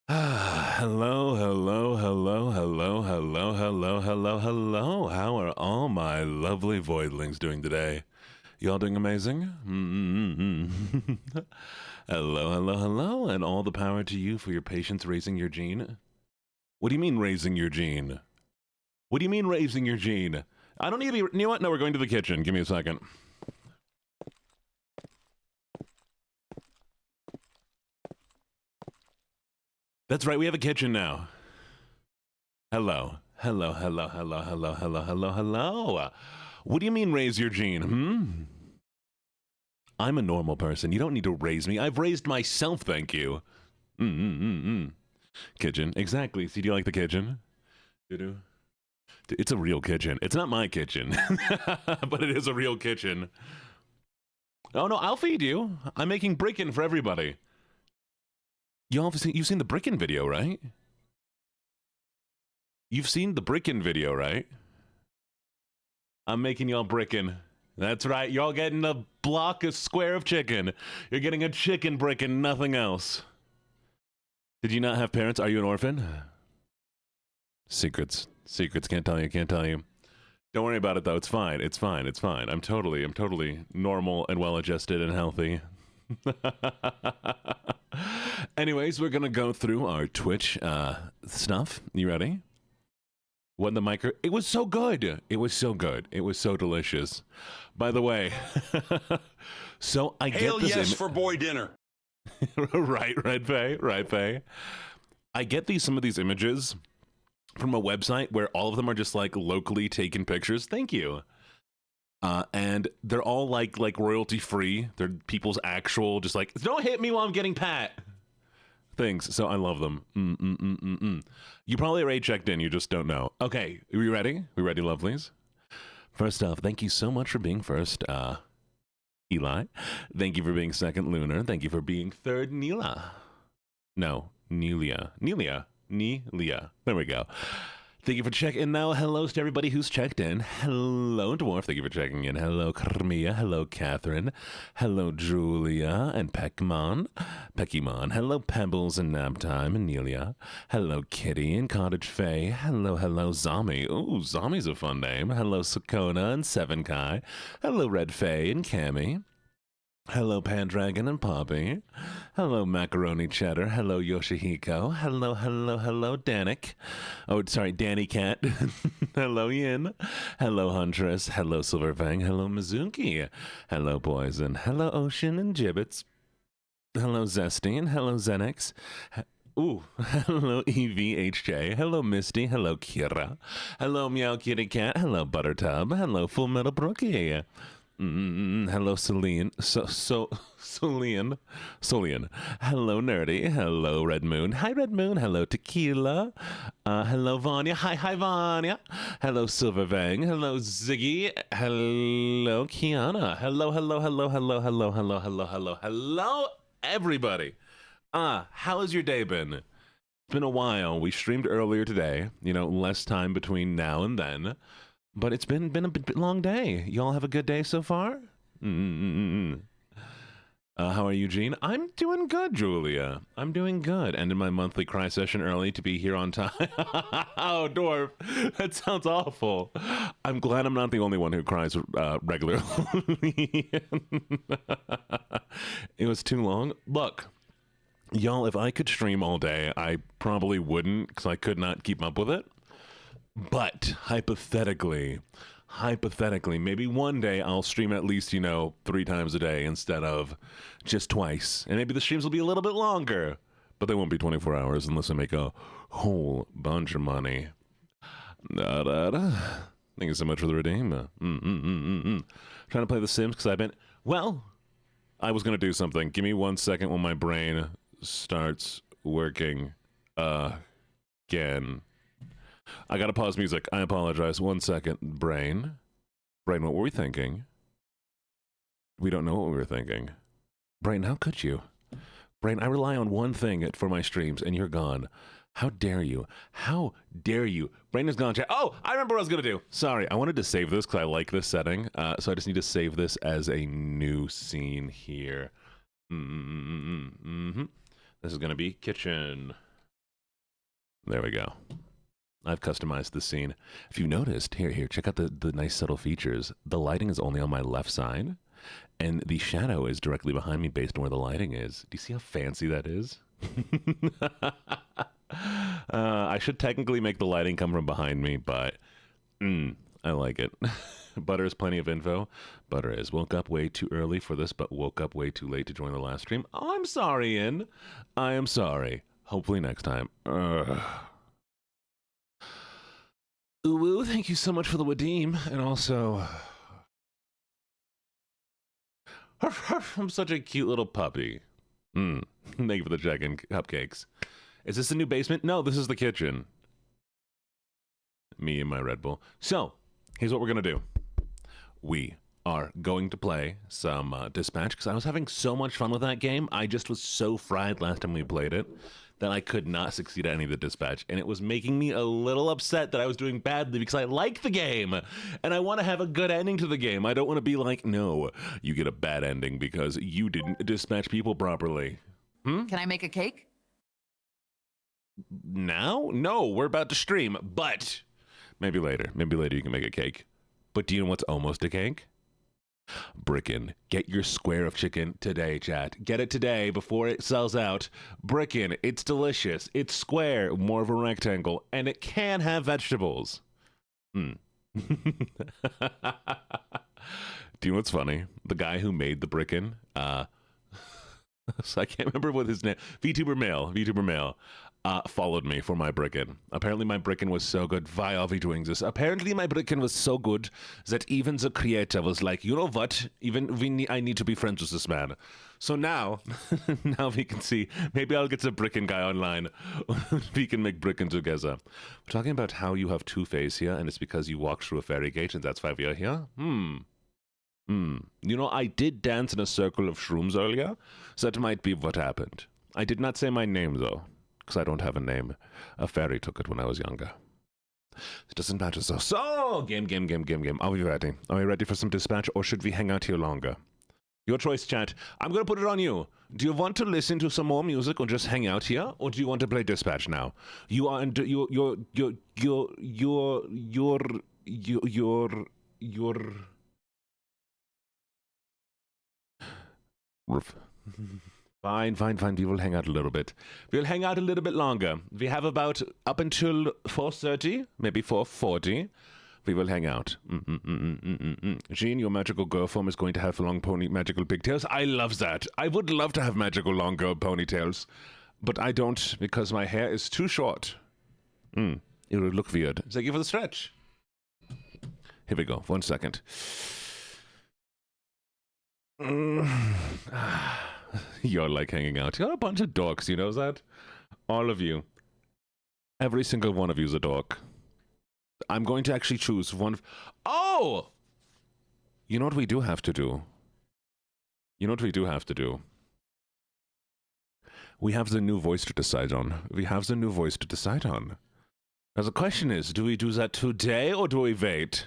Hello, hello, hello, hello, hello, hello, hello, hello. How are all my lovely voidlings doing today? Y'all doing amazing? Hello, hello, hello, and all the power to you for your patience raising your gene. What do you mean raising your gene? What do you mean raising your gene? I don't need to be. You know what? No, we're going to the kitchen. Give me a second. That's right, we have a kitchen now. Hello. Hello, hello, hello, hello, hello, hello, hello. What do you mean raise your gene? I'm a normal person. You don't need to raise me. I've raised myself, thank you. Kitchen. Exactly. See, do you like the kitchen? You do? It's a real kitchen. It's not my kitchen, but it is a real kitchen. Oh, no, I'll feed you. I'm making brickin' for everybody. You've seen the brickin' video, right? You've seen the brickin' video, right? I'm making y'all brickin'. That's right. Y'all getting a block, a square of chicken. You're getting a chicken brick and nothing else. Did you not have parents? Are you an orphan? Secrets. Secrets. Can't tell you. Can't tell you. Don't worry about it, though. It's fine. It's fine. It's fine. I'm totally normal and well-adjusted and healthy. Anyways, we're going to go through our Twitch stuff. You ready? When the micro, it was so good. It was so good. It was so delicious. By the way, so I Hail get this. Yes for boy dinner. Right, Faye. Right, Faye. I get some of these images from a website where all of them are just like locally taken pictures. Thank you. And they're all like royalty free. They're people's actual, just like, don't hit me while I'm getting pat things. So I love them. You probably already checked in. You just don't know. Okay. Are we ready? We ready, lovelies? First off, thank you so much for being first, Eli. Thank you for being second, Lunar. Thank you for being third, Neela. No, Nelia. There we go. Thank you for checking in now. Hello to everybody who's checked in. Hello, Dwarf. Thank you for checking in. Hello, Carmia. Hello, Catherine. Hello, Julia and Peckmon. Hello, Pebbles and Naptime and Nelia. Hello, Kitty and Cottage Faye. Hello, Zombie. Ooh, Zombie's a fun name. Hello, Sakona and Seven Kai. Hello, Red Faye and Cammy. Hello, Pandragon and Poppy. Hello, Macaroni Cheddar. Hello, Yoshihiko. Hello, Danik. Oh, sorry, Danny Cat. Hello, Yin. Hello, Huntress. Hello, Silverfang. Hello, Mizuki. Hello, Poison. Hello, Ocean and Gibbets. Hello, Zesty. And hello, Zenix. Ooh, hello, EVHJ. Hello, Misty. Hello, Kira. Hello, Meow Kitty Cat. Hello, Buttertub. Hello, Full Metal Brookie. Hello, Celine. Celine. Hello, Nerdy. Hello, Red Moon. Hi, Red Moon. Hello, Tequila. Hello, Vanya. Hi, Vanya. Hello, Silvervang. Hello, Ziggy. Hello, Kiana. Hello, everybody. How has your day been? It's been a while. We streamed earlier today. Less time between now and then. But it's been a bit long day. Y'all have a good day so far? How are you, Gene? I'm doing good, Julia. I'm doing good. Ended my monthly cry session early to be here on time. Oh, Dwarf. That sounds awful. I'm glad I'm not the only one who cries regularly. It was too long. Look, y'all, if I could stream all day, I probably wouldn't because I could not keep up with it. But hypothetically, maybe one day I'll stream at least, 3 times a day instead of just twice. And maybe the streams will be a little bit longer, but they won't be 24 hours unless I make a whole bunch of money. Thank you so much for the redeem. Trying to play The Sims because I was going to do something. Give me 1 second when my brain starts working again. I gotta pause music. I apologize. 1 second. Brain, what were we thinking? We don't know what we were thinking. Brain, how could you? Brain, I rely on one thing for my streams, and you're gone. How dare you? How dare you? Brain is gone. Oh, I remember what I was gonna do. Sorry, I wanted to save this because I like this setting. So I just need to save this as a new scene here. This is gonna be kitchen. There we go. I've customized the scene. If you noticed, here, check out the nice subtle features. The lighting is only on my left side, and the shadow is directly behind me based on where the lighting is. Do you see how fancy that is? I should technically make the lighting come from behind me, but I like it. Butter is plenty of info. Butter is woke up way too early for this, but woke up way too late to join the last stream. Oh, I'm sorry, In. I am sorry. Hopefully next time. Ooh, thank you so much for the Wadim, and also... I'm such a cute little puppy. Thank you for the check-in cupcakes. Is this the new basement? No, this is the kitchen. Me and my Red Bull. So, here's what we're going to do. We are going to play some Dispatch, because I was having so much fun with that game. I just was so fried last time we played it that I could not succeed at any of the Dispatch. And it was making me a little upset that I was doing badly because I like the game. And I want to have a good ending to the game. I don't want to be like, no, you get a bad ending because you didn't dispatch people properly. Can I make a cake? Now? No, we're about to stream, but maybe later. Maybe later you can make a cake. But do you know what's almost a cake? Brickin'. Get your square of chicken today, chat. Get it today before it sells out. Brickin'. It's delicious. It's square, more of a rectangle, and it can have vegetables. Do you know what's funny? The guy who made the Brickin', so I can't remember what his name. VTuber Male. Followed me for my Brickin'. Apparently my Brickin' was so good. Why are we doing this? Apparently my Brickin' was so good that even the creator was like, you know what? I need to be friends with this man. So now, now we can see. Maybe I'll get the Brickin' guy online. We can make Brickin' together. We're talking about how you have two-face here, and it's because you walked through a fairy gate, and that's why we are here? You know, I did dance in a circle of shrooms earlier, so that might be what happened. I did not say my name, though. Because I don't have a name. A fairy took it when I was younger. It doesn't matter. So, game. Are we ready? Are we ready for some dispatch, or should we hang out here longer? Your choice, chat. I'm going to put it on you. Do you want to listen to some more music or just hang out here, or do you want to play dispatch now? You are Fine. We will hang out a little bit. We'll hang out a little bit longer. We have about up until 4:30, maybe 4:40. We will hang out. Jean, your magical girl form is going to have long magical pigtails. I love that. I would love to have magical long girl ponytails, but I don't because my hair is too short. It would look weird. Thank you for the stretch. Here we go. 1 second. You're like hanging out. You're a bunch of dorks, you know that? All of you. Every single one of you is a dork. I'm going to actually choose one. Oh! You know what we do have to do? We have the new voice to decide on. Now the question is, do we do that today or do we wait?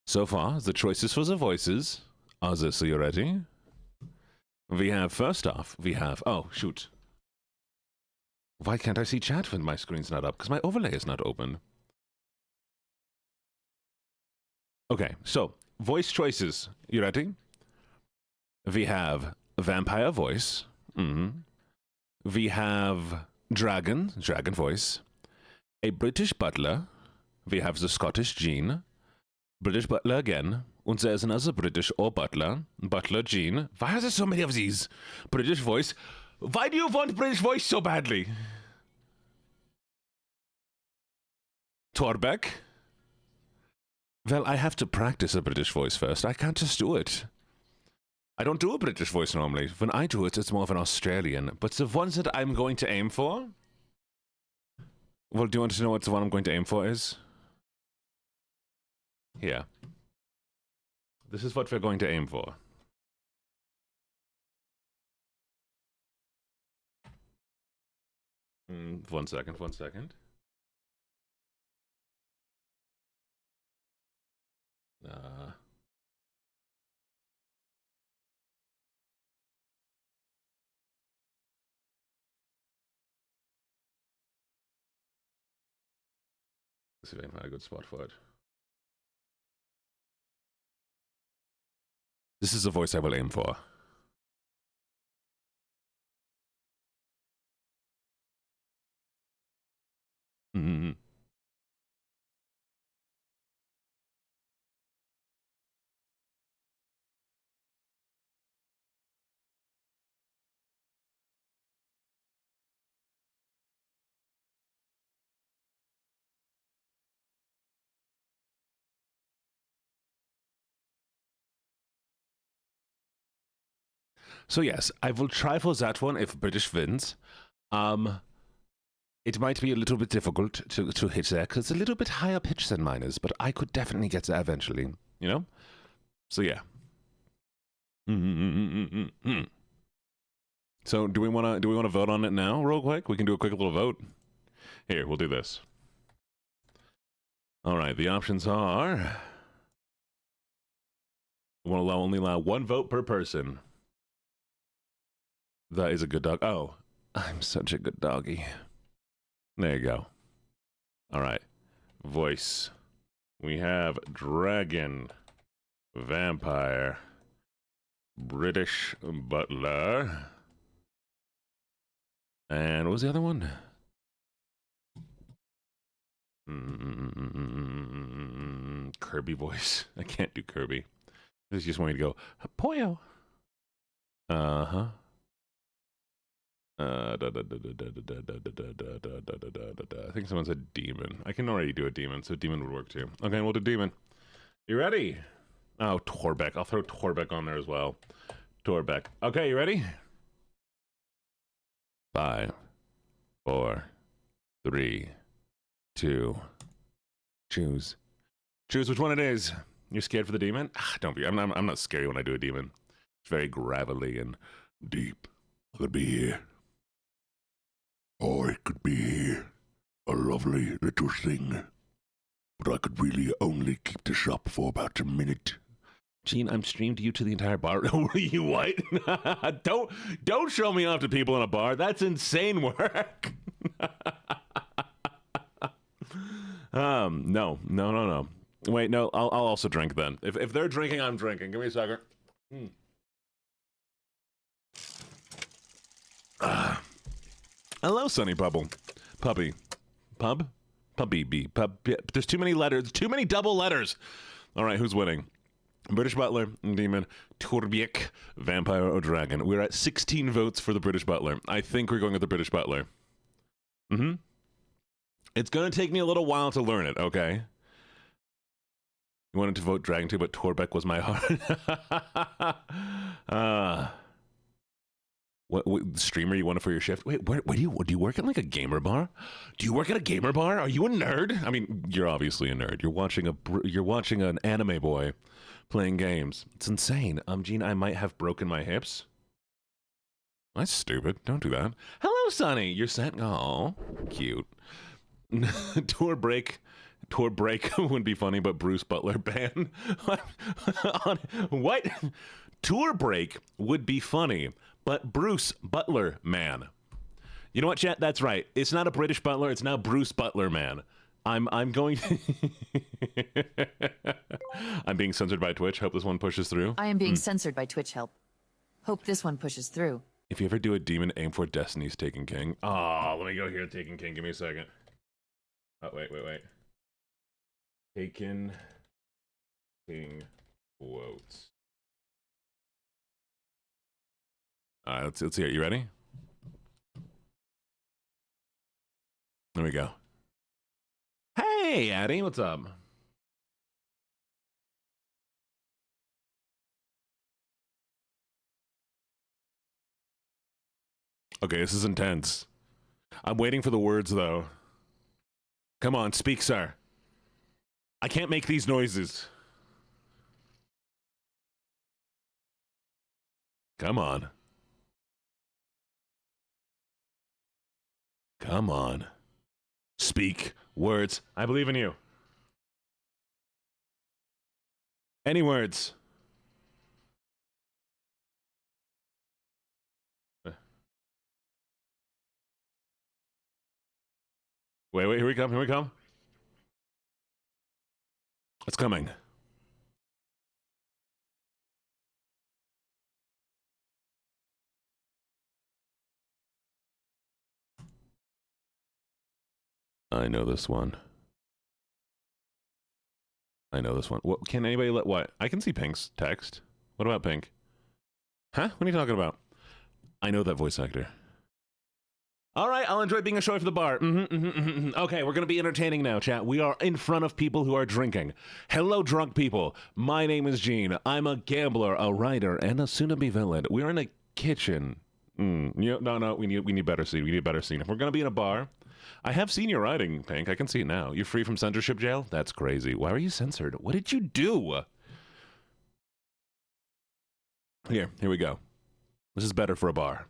So far, the choices for the voices are this. Are you ready? First off, oh, shoot. Why can't I see chat when my screen's not up? Because my overlay is not open. Okay, so, voice choices. You ready? We have vampire voice. We have dragon voice. A British butler. We have the Scottish Jean. British butler again. And there's another British or butler. Butler Jean. Why are there so many of these? British voice. Why do you want British voice so badly? Torbeck. Well, I have to practice a British voice first. I can't just do it. I don't do a British voice normally. When I do it, it's more of an Australian. But the ones that I'm going to aim for... Well, do you want to know what the one I'm going to aim for is? Here. This is what we're going to aim for. One second. Vampire, good spot for it. This is a voice I will aim for. Mm-hmm. So yes, I will try for that one if British wins. It might be a little bit difficult to hit there because it's a little bit higher pitch than mine is, but I could definitely get there eventually. You know? So yeah. Mm-hmm. So do we want to vote on it now, real quick? We can do a quick little vote. Here, we'll do this. All right. The options are: we want to only allow one vote per person. That is a good dog. Oh, I'm such a good doggy. There you go. All right. Voice. We have dragon, vampire, British butler, and what was the other one? Kirby voice. I can't do Kirby. I just want me to go, Poyo. Uh-huh. I think someone said demon. I can already do a demon, so demon would work too. Okay, we'll do demon. You ready? Oh, Torbeck. I'll throw Torbeck on there as well. Torbeck. Okay, you ready? 5, 4, 3, 2. Choose. Choose which one it is. You're scared for the demon? Don't be. I'm not scary when I do a demon. It's very gravelly and deep. I could be here. Or it could be a lovely little thing. But I could really only keep the shop for about a minute. Gene, I'm streamed you to the entire bar. Were you white? Don't show me off to people in a bar. That's insane work. No. Wait, no. I'll also drink then. If they're drinking, I'm drinking. Give me a second. Hello, Sunny Puppy. Pub. There's too many letters. Too many double letters. All right, who's winning? British Butler, Demon, Torbeck, Vampire, or Dragon. We're at 16 votes for the British Butler. I think we're going with the British Butler. It's going to take me a little while to learn it, okay? You wanted to vote Dragon too, but Torbeck was my heart. What streamer you wanted for your shift? Wait, where do you work at like a gamer bar? Do you work at a gamer bar? Are you a nerd? I mean, you're obviously a nerd. You're watching an anime boy playing games. It's insane. Gene, I might have broken my hips. That's stupid. Don't do that. Hello, Sonny. You're sent. Oh, cute. Tour break would be funny, but Bruce Butler ban. What? Tour break would be funny, but Bruce Butler man. You know what, chat? That's right. It's not a British Butler. It's now Bruce Butler man. I'm going to... I'm being censored by Twitch. Hope this one pushes through. I am being censored by Twitch help. Hope this one pushes through. If you ever do a demon, aim for Destiny's Taken King. Oh, let me go here, Taken King. Give me a second. Oh, wait. Taken King quotes. All right, let's see it. You ready? There we go. Hey, Addie, what's up? Okay, this is intense. I'm waiting for the words, though. Come on, speak, sir. I can't make these noises. Come on. Come on. Speak words. I believe in you. Any words. Wait, here we come. It's coming. I know this one. I know this one. What, can anybody let what? I can see Pink's text. What about Pink? Huh? What are you talking about? I know that voice actor. All right, I'll enjoy being a show for the bar. Okay, we're going to be entertaining now, chat. We are in front of people who are drinking. Hello, drunk people. My name is Gene. I'm a gambler, a writer, and a soon-to-be villain. We're in a kitchen. No, we need better scene. We need a better scene. If we're going to be in a bar, I have seen your writing, Pink. I can see it now. You're free from censorship jail? That's crazy. Why were you censored? What did you do? Here we go. This is better for a bar.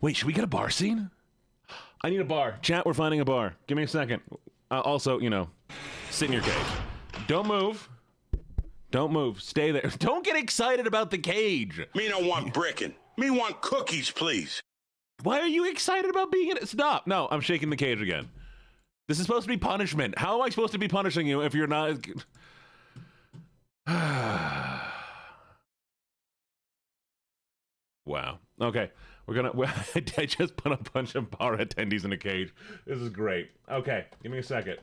Wait, should we get a bar scene? I need a bar. Chat, we're finding a bar. Give me a second. Also, sit in your cage. Don't move. Don't move. Stay there. Don't get excited about the cage. Me don't want bricking. Me want cookies, please. Why are you excited about being in it? Stop. No, I'm shaking the cage again. This is supposed to be punishment. How am I supposed to be punishing you if you're not... Wow. Okay. I just put a bunch of bar attendees in a cage. This is great. Okay. Give me a second.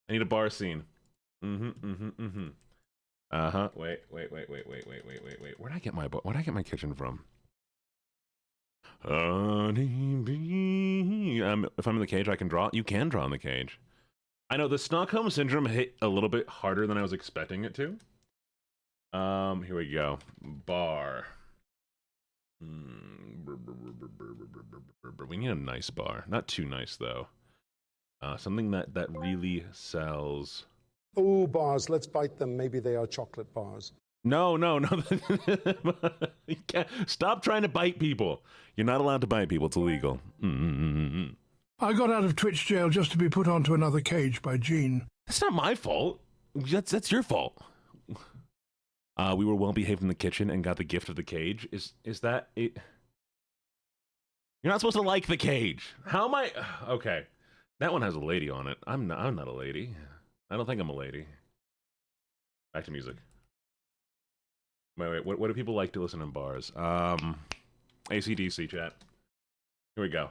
I need a bar scene. Uh-huh. Wait. Where'd I get my kitchen from? If I'm in the cage, I can draw. You can draw in the cage. I know the Stockholm Syndrome hit a little bit harder than I was expecting it to. Here we go. Bar. We need a nice bar. Not too nice, though. Something that really sells. Oh, bars. Let's bite them. Maybe they are chocolate bars. No. You can't. Stop trying to bite people. You're not allowed to bite people. It's illegal. I got out of Twitch jail just to be put onto another cage by Gene. That's not my fault. That's your fault. We were well behaved in the kitchen and got the gift of the cage. Is that it? You're not supposed to like the cage. How am I? Okay, that one has a lady on it. I'm not a lady. I don't think I'm a lady. Back to music. Wait. What do people like to listen in bars? AC/DC chat. Here we go.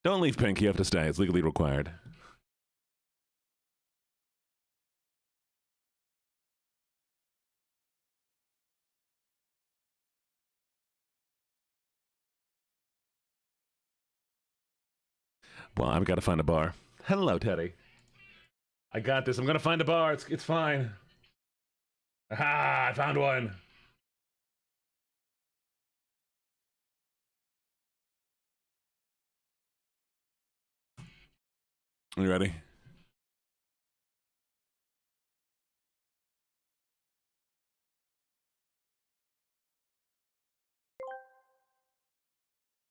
Don't leave, Pink. You have to stay. It's legally required. Well, I've got to find a bar. Hello, Teddy. I got this. I'm going to find a bar. It's fine. Aha! I found one. You ready?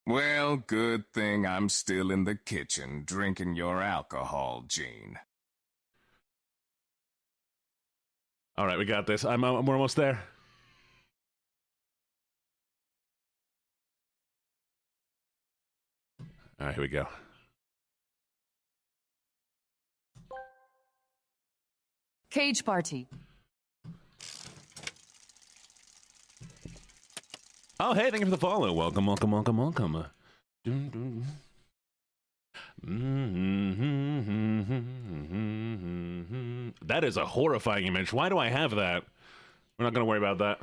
Well, good thing I'm still in the kitchen drinking your alcohol, Gene. All right, we got this. We're almost there. All right, here we go. Cage party. Oh, hey, thank you for the follow. Welcome. That is a horrifying image. Why do I have that? We're not going to worry about that.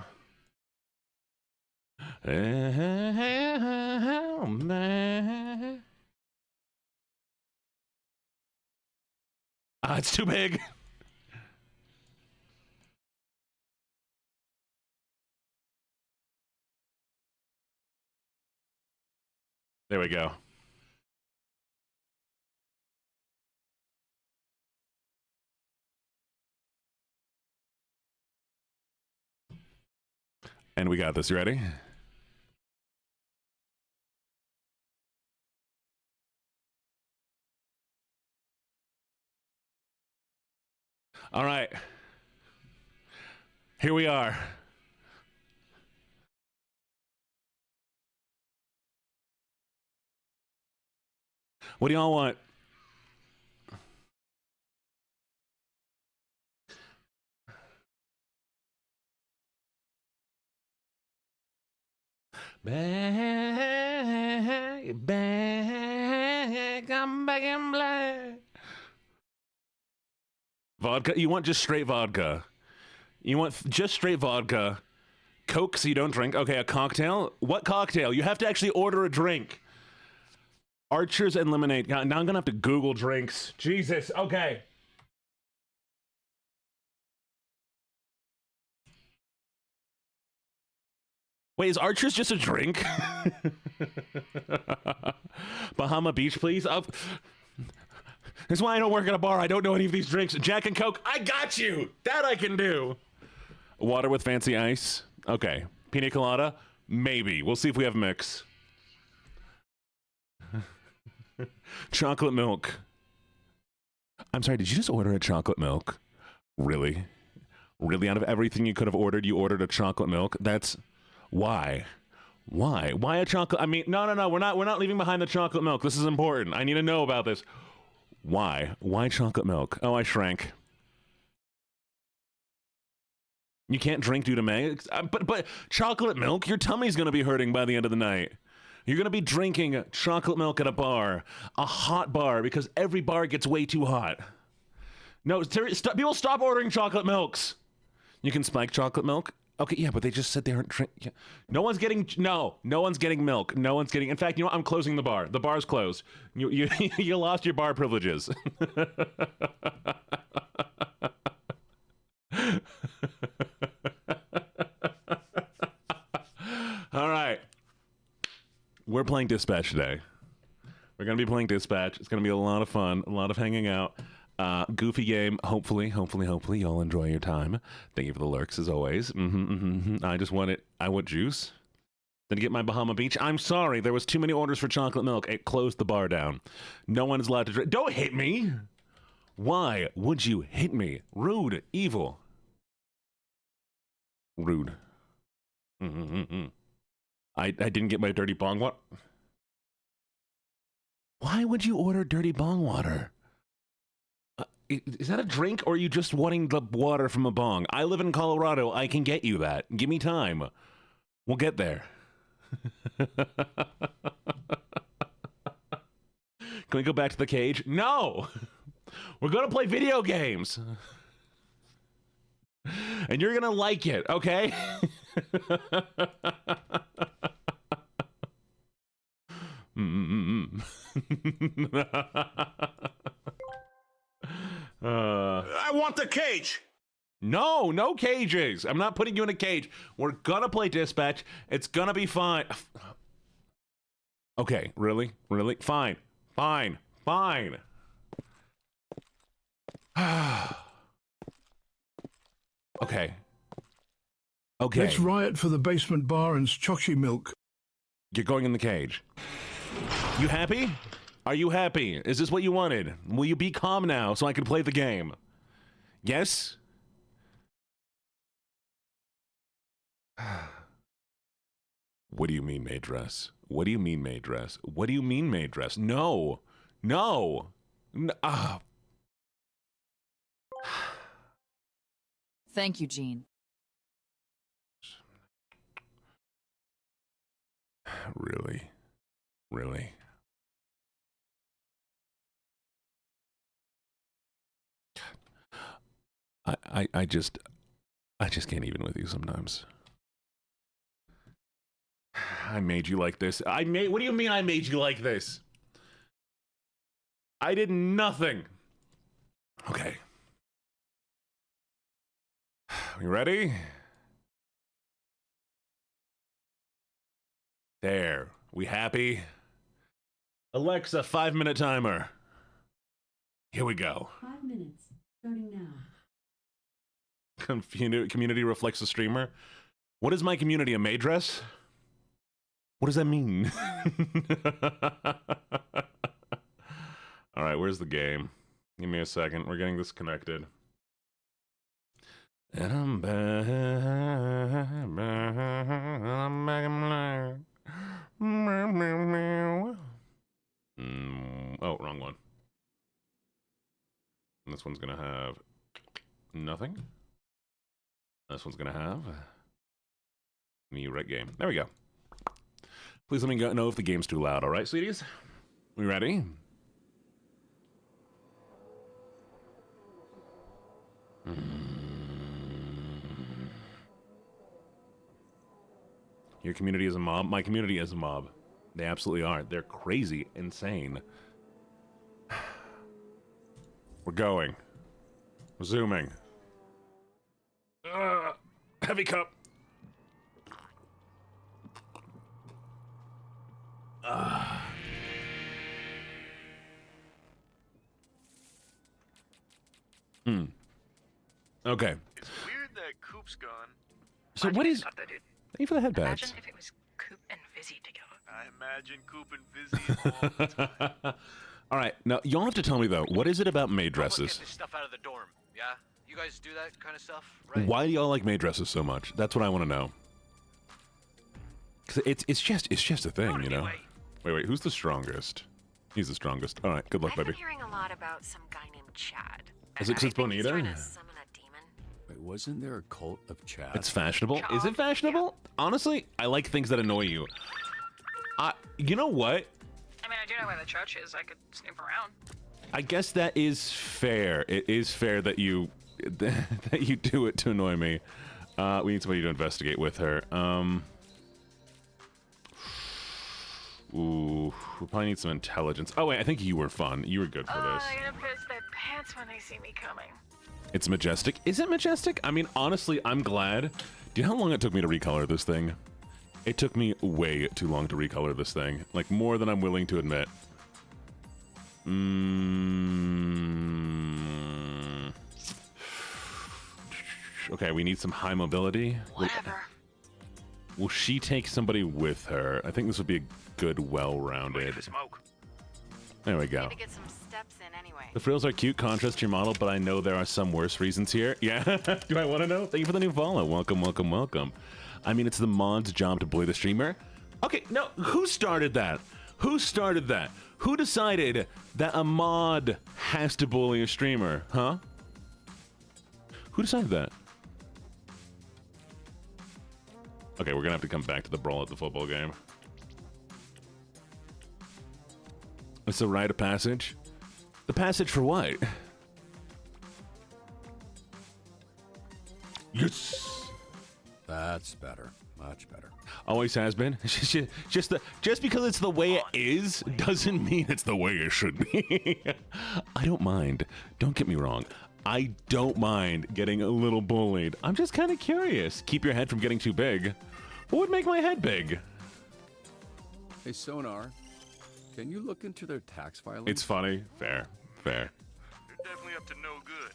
It's too big. There we go. And we got this. You ready? All right. Here we are. What do y'all want? Back, I'm back in black. Vodka? You want just straight vodka? You want just straight vodka? Coke so you don't drink? Okay, a cocktail? What cocktail? You have to actually order a drink. Archers and lemonade. Now I'm gonna have to Google drinks. Jesus, okay. Wait, is Archers just a drink? Bahama Beach, please. That's why I don't work at a bar. I don't know any of these drinks. Jack and Coke, I got you. That I can do. Water with fancy ice. Okay. Pina colada, maybe. We'll see if we have mix. Chocolate milk. I'm sorry, did you just order a chocolate milk? Really? Really? Out of everything you could have ordered, you ordered a chocolate milk? That's... Why? Why? Why a chocolate? I mean, no. We're not leaving behind the chocolate milk. This is important. I need to know about this. Why? Why chocolate milk? Oh, I shrank. You can't drink due to May? But chocolate milk? Your tummy's going to be hurting by the end of the night. You're going to be drinking chocolate milk at a bar. A hot bar, because every bar gets way too hot. No, people stop ordering chocolate milks. You can spike chocolate milk? Okay, yeah, but they just said they aren't drink. Yeah. No one's getting milk. No one's getting. In fact, you know what? I'm closing the bar. The bar's closed. You you lost your bar privileges. All right. We're playing Dispatch today. We're going to be playing Dispatch. It's going to be a lot of fun, a lot of hanging out. Goofy game. Hopefully, y'all enjoy your time. Thank you for the lurks, as always. I want juice. Then get my Bahama Beach. I'm sorry, there was too many orders for chocolate milk. It closed the bar down. No one is allowed to drink. Don't hit me! Why would you hit me? Rude. Evil. Rude. I didn't get my dirty bong water. Why would you order dirty bong water? Is that a drink, or are you just wanting the water from a bong? I live in Colorado. I can get you that. Give me time. We'll get there. Can we go back to the cage? No! We're going to play video games. And you're going to like it, okay? I want the cage. No cages. I'm not putting you in a cage. We're gonna play Dispatch. It's gonna be fine. Okay, really? Fine. Okay. Let's riot for the basement bar and chocolate milk. You're going in the cage. You happy? Are you happy? Is this what you wanted? Will you be calm now so I can play the game? Yes? What do you mean, maid dress? What do you mean, maid dress? What do you mean, maid dress? No. Thank you, Gene. Really? I just can't even with you sometimes. I made you like this. What do you mean I made you like this? I did nothing. Okay. You ready? There. We happy? Alexa, 5-minute timer. Here we go. 5 minutes, starting now. Community reflects the streamer. What is my community, a maid dress? What does that mean? All right, where's the game? Give me a second. We're getting this connected. And I'm back. I'm back in black. Oh, wrong one. This one's gonna have nothing. This one's gonna have me right game. There we go. Please let me know if the game's too loud. All right, sweeties? We ready? Your community is a mob. My community is a mob. They absolutely are. They're crazy, insane. We're going. We're zooming. Heavy cup. Okay. It's weird that Coop's gone. So what is... Stop that, dude. Thank you for the head badge. Imagine if it was Coop and Vizzy together. I imagine Coop and Vizzy all the time. All right, now y'all have to tell me though, what is it about maid Get dresses? this stuff out of the dorm. Yeah, you guys do that kind of stuff, right? Why do y'all like maid dresses so much? That's what I want to know. 'Cause it's just a thing, you know. Wait, who's the strongest? He's the strongest. All right, good luck, I've been baby. hearing a lot about some guy named Chad. Is it 'cause it's I think he's Bonita? trying to summon a demon. Wait, wasn't there a cult of Chad? It's fashionable. Is it fashionable? Honestly, I like things that annoy you. You know what? I mean, I do know where the church is. I could snoop around. I guess that is fair. It is fair that you that you do it to annoy me. We need somebody to investigate with her. Ooh, we probably need some intelligence. Oh wait, I think you were fun. You were good for this. They're gonna piss their pants when they see me coming. It's majestic. Is it majestic? I mean, honestly, I'm glad. Do you know how long it took me to recolor this thing? It took me way too long to recolor this thing. Like, more than I'm willing to admit. Okay, we need some high mobility. Whatever. Will she take somebody with her? I think this would be a good, well-rounded. Smoke. There we go. Need to get some steps in anyway. The frills are cute, contrast to your model, but I know there are some worse reasons here. Yeah, do I want to know? Thank you for the new follow. Welcome, welcome, welcome. I mean, it's the mod's job to bully the streamer. Okay, no, who started that? Who started that? Who decided that a mod has to bully a streamer, huh? Who decided that? Okay, we're gonna have to come back to the brawl at the football game. It's a rite of passage. The passage for what? Yes. That's better. Much better. Always has been. Just because it's the way it is doesn't mean it's the way it should be. I don't mind. Don't get me wrong. I don't mind getting a little bullied. I'm just kind of curious. Keep your head from getting too big. What would make my head big? Hey, Sonar, can you look into their tax filings? It's funny. Fair. They're definitely up to no good.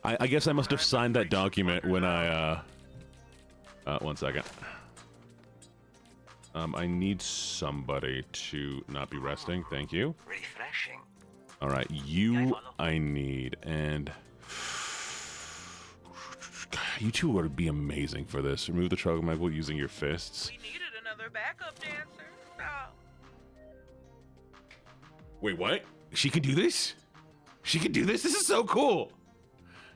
I guess I must have signed that document when I, one second. I need somebody to not be resting. Thank you. Refreshing. All right, you I need, and you two would be amazing for this. Remove the trouble using your fists. We needed another backup dancer. Oh. Wait, what? She can do this? She can do this? This is so cool.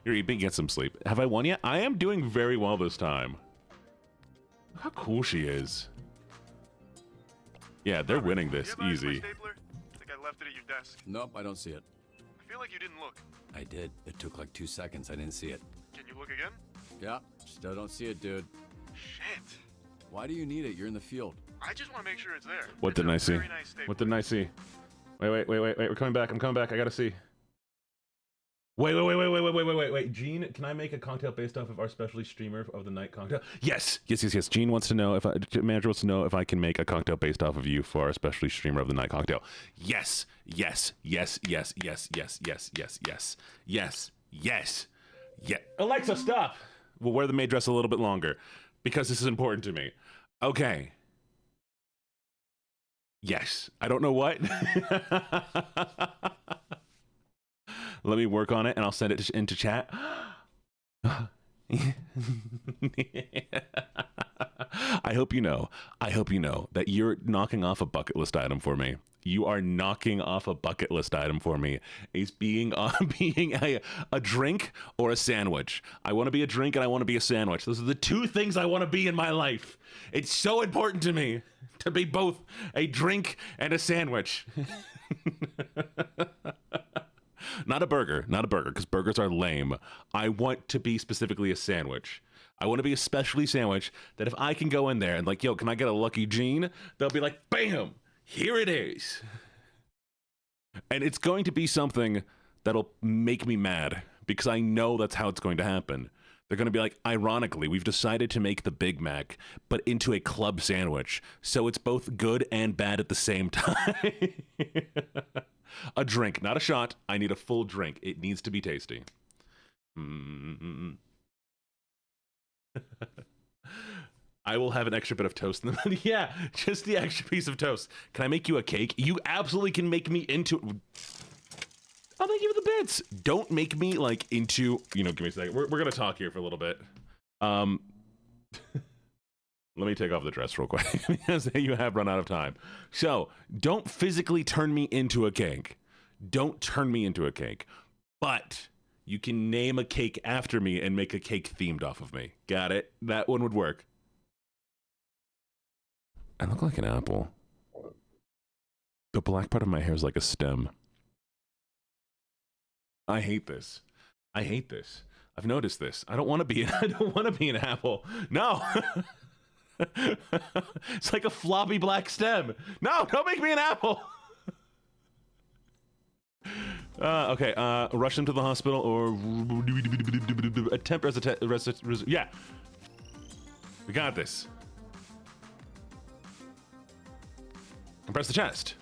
You're eating, get some sleep. Have I won yet? I am doing very well this time. Look how cool she is. Yeah, they're winning this Do you have easy. my stapler? I think I left it at your desk. Nope, I don't see it. I feel like you didn't look. I did. It took like 2 seconds. I didn't see it. Can you look again? Yeah, still don't see it, dude. Shit. Why do you need it? You're in the field. I just want to make sure it's there. What It's didn't a I see? very nice stapler. What didn't I see? Wait. We're coming back. I'm coming back. I gotta see. Wait. Gene, can I make a cocktail based off of our specialty streamer of the night cocktail? Yes. Gene wants to know manager wants to know if I can make a cocktail based off of you for our specialty streamer of the night cocktail. Yes. Yeah. Alexa, stop. We'll wear the maid dress a little bit longer because this is important to me. Okay. Yes. I don't know what. Let me work on it, and I'll send it into chat. I hope you know that you're knocking off a bucket list item for me. You are knocking off a bucket list item for me. It's being a drink or a sandwich. I want to be a drink and I want to be a sandwich. Those are the two things I want to be in my life. It's so important to me to be both a drink and a sandwich. Not a burger, because burgers are lame. I want to be specifically a sandwich. I want to be a specialty sandwich that if I can go in there and like, yo, can I get a LuckyJene? They'll be like, bam, here it is. And it's going to be something that'll make me mad because I know that's how it's going to happen. They're going to be like, ironically, we've decided to make the Big Mac, but into a club sandwich. So it's both good and bad at the same time. A drink, not a shot. I need a full drink. It needs to be tasty. I will have an extra bit of toast in the yeah, just the extra piece of toast. Can I make you a cake? You absolutely can make me into... I'll make you the bits. Don't make me like into, give me a second. We're going to talk here for a little bit. Let me take off the dress real quick because you have run out of time. So don't physically turn me into a cake. Don't turn me into a cake. But you can name a cake after me and make a cake themed off of me. Got it? That one would work. I look like an apple. The black part of my hair is like a stem. I hate this. I've noticed this. I don't want to be an apple. No. It's like a floppy black stem. No, don't make me an apple. Okay, rush them to the hospital or attempt yeah. We got this. Compress the chest.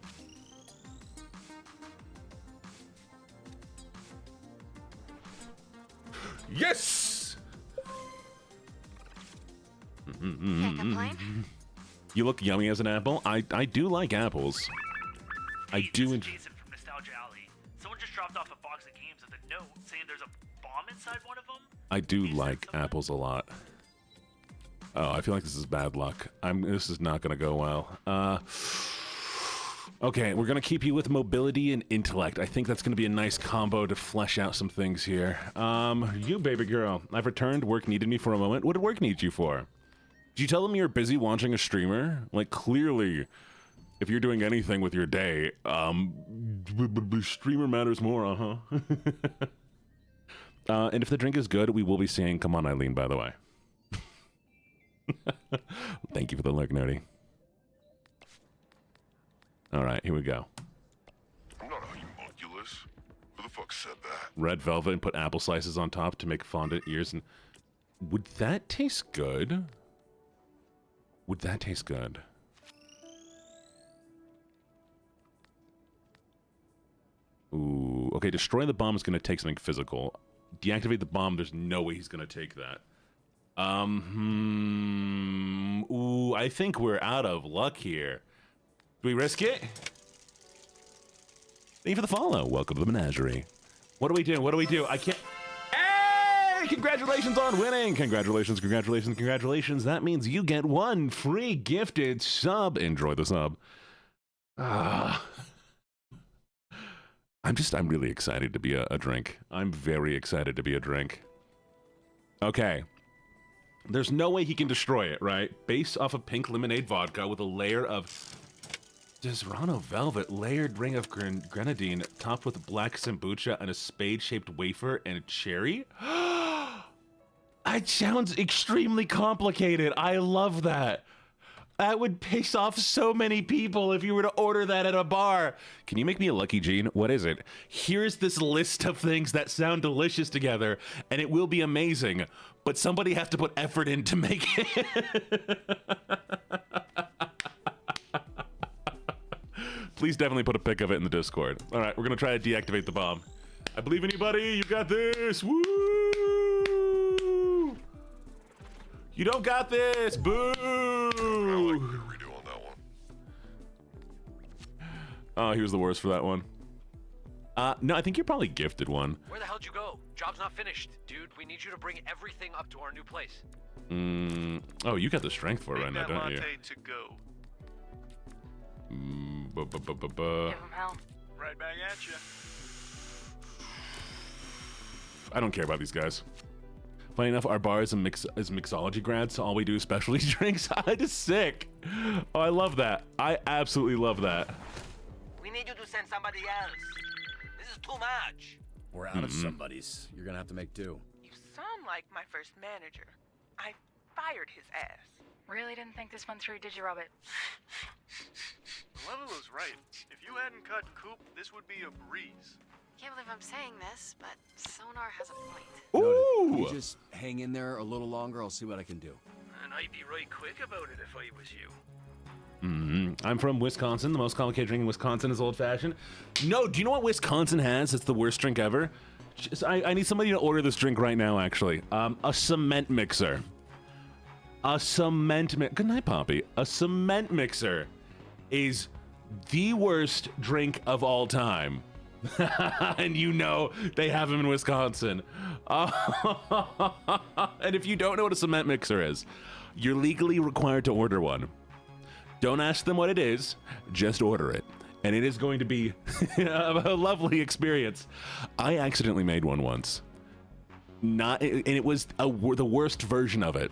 Yes! Can't complain. You look yummy as an apple. I do like apples. I do. Jason from Nostalgia Alley. Someone just dropped off a box of games with a note saying there's a bomb inside one of them. I do like apples a lot. Oh, I feel like this is bad luck. This is not gonna go well. Okay, we're gonna keep you with mobility and intellect. I think that's gonna be a nice combo to flesh out some things here. You baby girl, I've returned. Work needed me for a moment. What did work need you for? Did you tell them you're busy watching a streamer? Like, clearly, if you're doing anything with your day, streamer matters more, and if the drink is good, we will be saying, come on, Eileen, by the way. Thank you for the lurk, Nerdy. All right, here we go. I'm not homunculus. Who the fuck said that? Red velvet and put apple slices on top to make fondant ears. And would that taste good? Would that taste good? Ooh, okay, destroy the bomb is going to take something physical. Deactivate the bomb, there's no way he's going to take that. Ooh, I think we're out of luck here. Do we risk it? Thank you for the follow. Welcome to the menagerie. What do we do? What do we do? I can't... Hey! Congratulations on winning! Congratulations, congratulations, congratulations. That means you get one free gifted sub. Enjoy the sub. I'm really excited to be a drink. I'm very excited to be a drink. Okay. There's no way he can destroy it, right? Based off of pink lemonade vodka with a layer of Desrano Velvet, layered ring of grenadine, topped with black kombucha and a spade-shaped wafer and a cherry? That sounds extremely complicated. I love that. That would piss off so many people if you were to order that at a bar. Can you make me a LuckyJene? What is it? Here's this list of things that sound delicious together, and it will be amazing, but somebody has to put effort in to make it. Please definitely put a pic of it in the Discord. All right, we're going to try to deactivate the bomb. I believe in you, buddy. You got this. Woo! You don't got this. Boo! Redo on that one. Oh, he was the worst for that one. No, I think you're probably gifted one. Where the hell'd you go? Job's not finished. Dude, we need you to bring everything up to our new place. Oh, you got the strength for it right now, Make that don't you? latte to go. Give him hell. Right back at you. I don't care about these guys. Funny enough, our bar is mixology grads, so all we do is specialty drinks. It is sick. Oh, I love that. I absolutely love that. We need you to send somebody else. This is too much. We're out of somebody's. You're gonna have to make do. You sound like my first manager. I fired his ass. Really didn't think this one through, did you, Robert? Level was right. If you hadn't cut Coop, this would be a breeze. Can't believe I'm saying this, but Sonar has a point. Ooh! You just hang in there a little longer. I'll see what I can do. And I'd be right quick about it if I was you. I'm from Wisconsin. The most complicated drink in Wisconsin is old fashioned. No, do you know what Wisconsin has? It's the worst drink ever. I need somebody to order this drink right now, actually. A cement mixer. Good night, Poppy. A cement mixer is the worst drink of all time. And you know they have them in Wisconsin. And if you don't know what a cement mixer is, you're legally required to order one. Don't ask them what it is, just order it. And it is going to be a lovely experience. I accidentally made one once. And it was the worst version of it.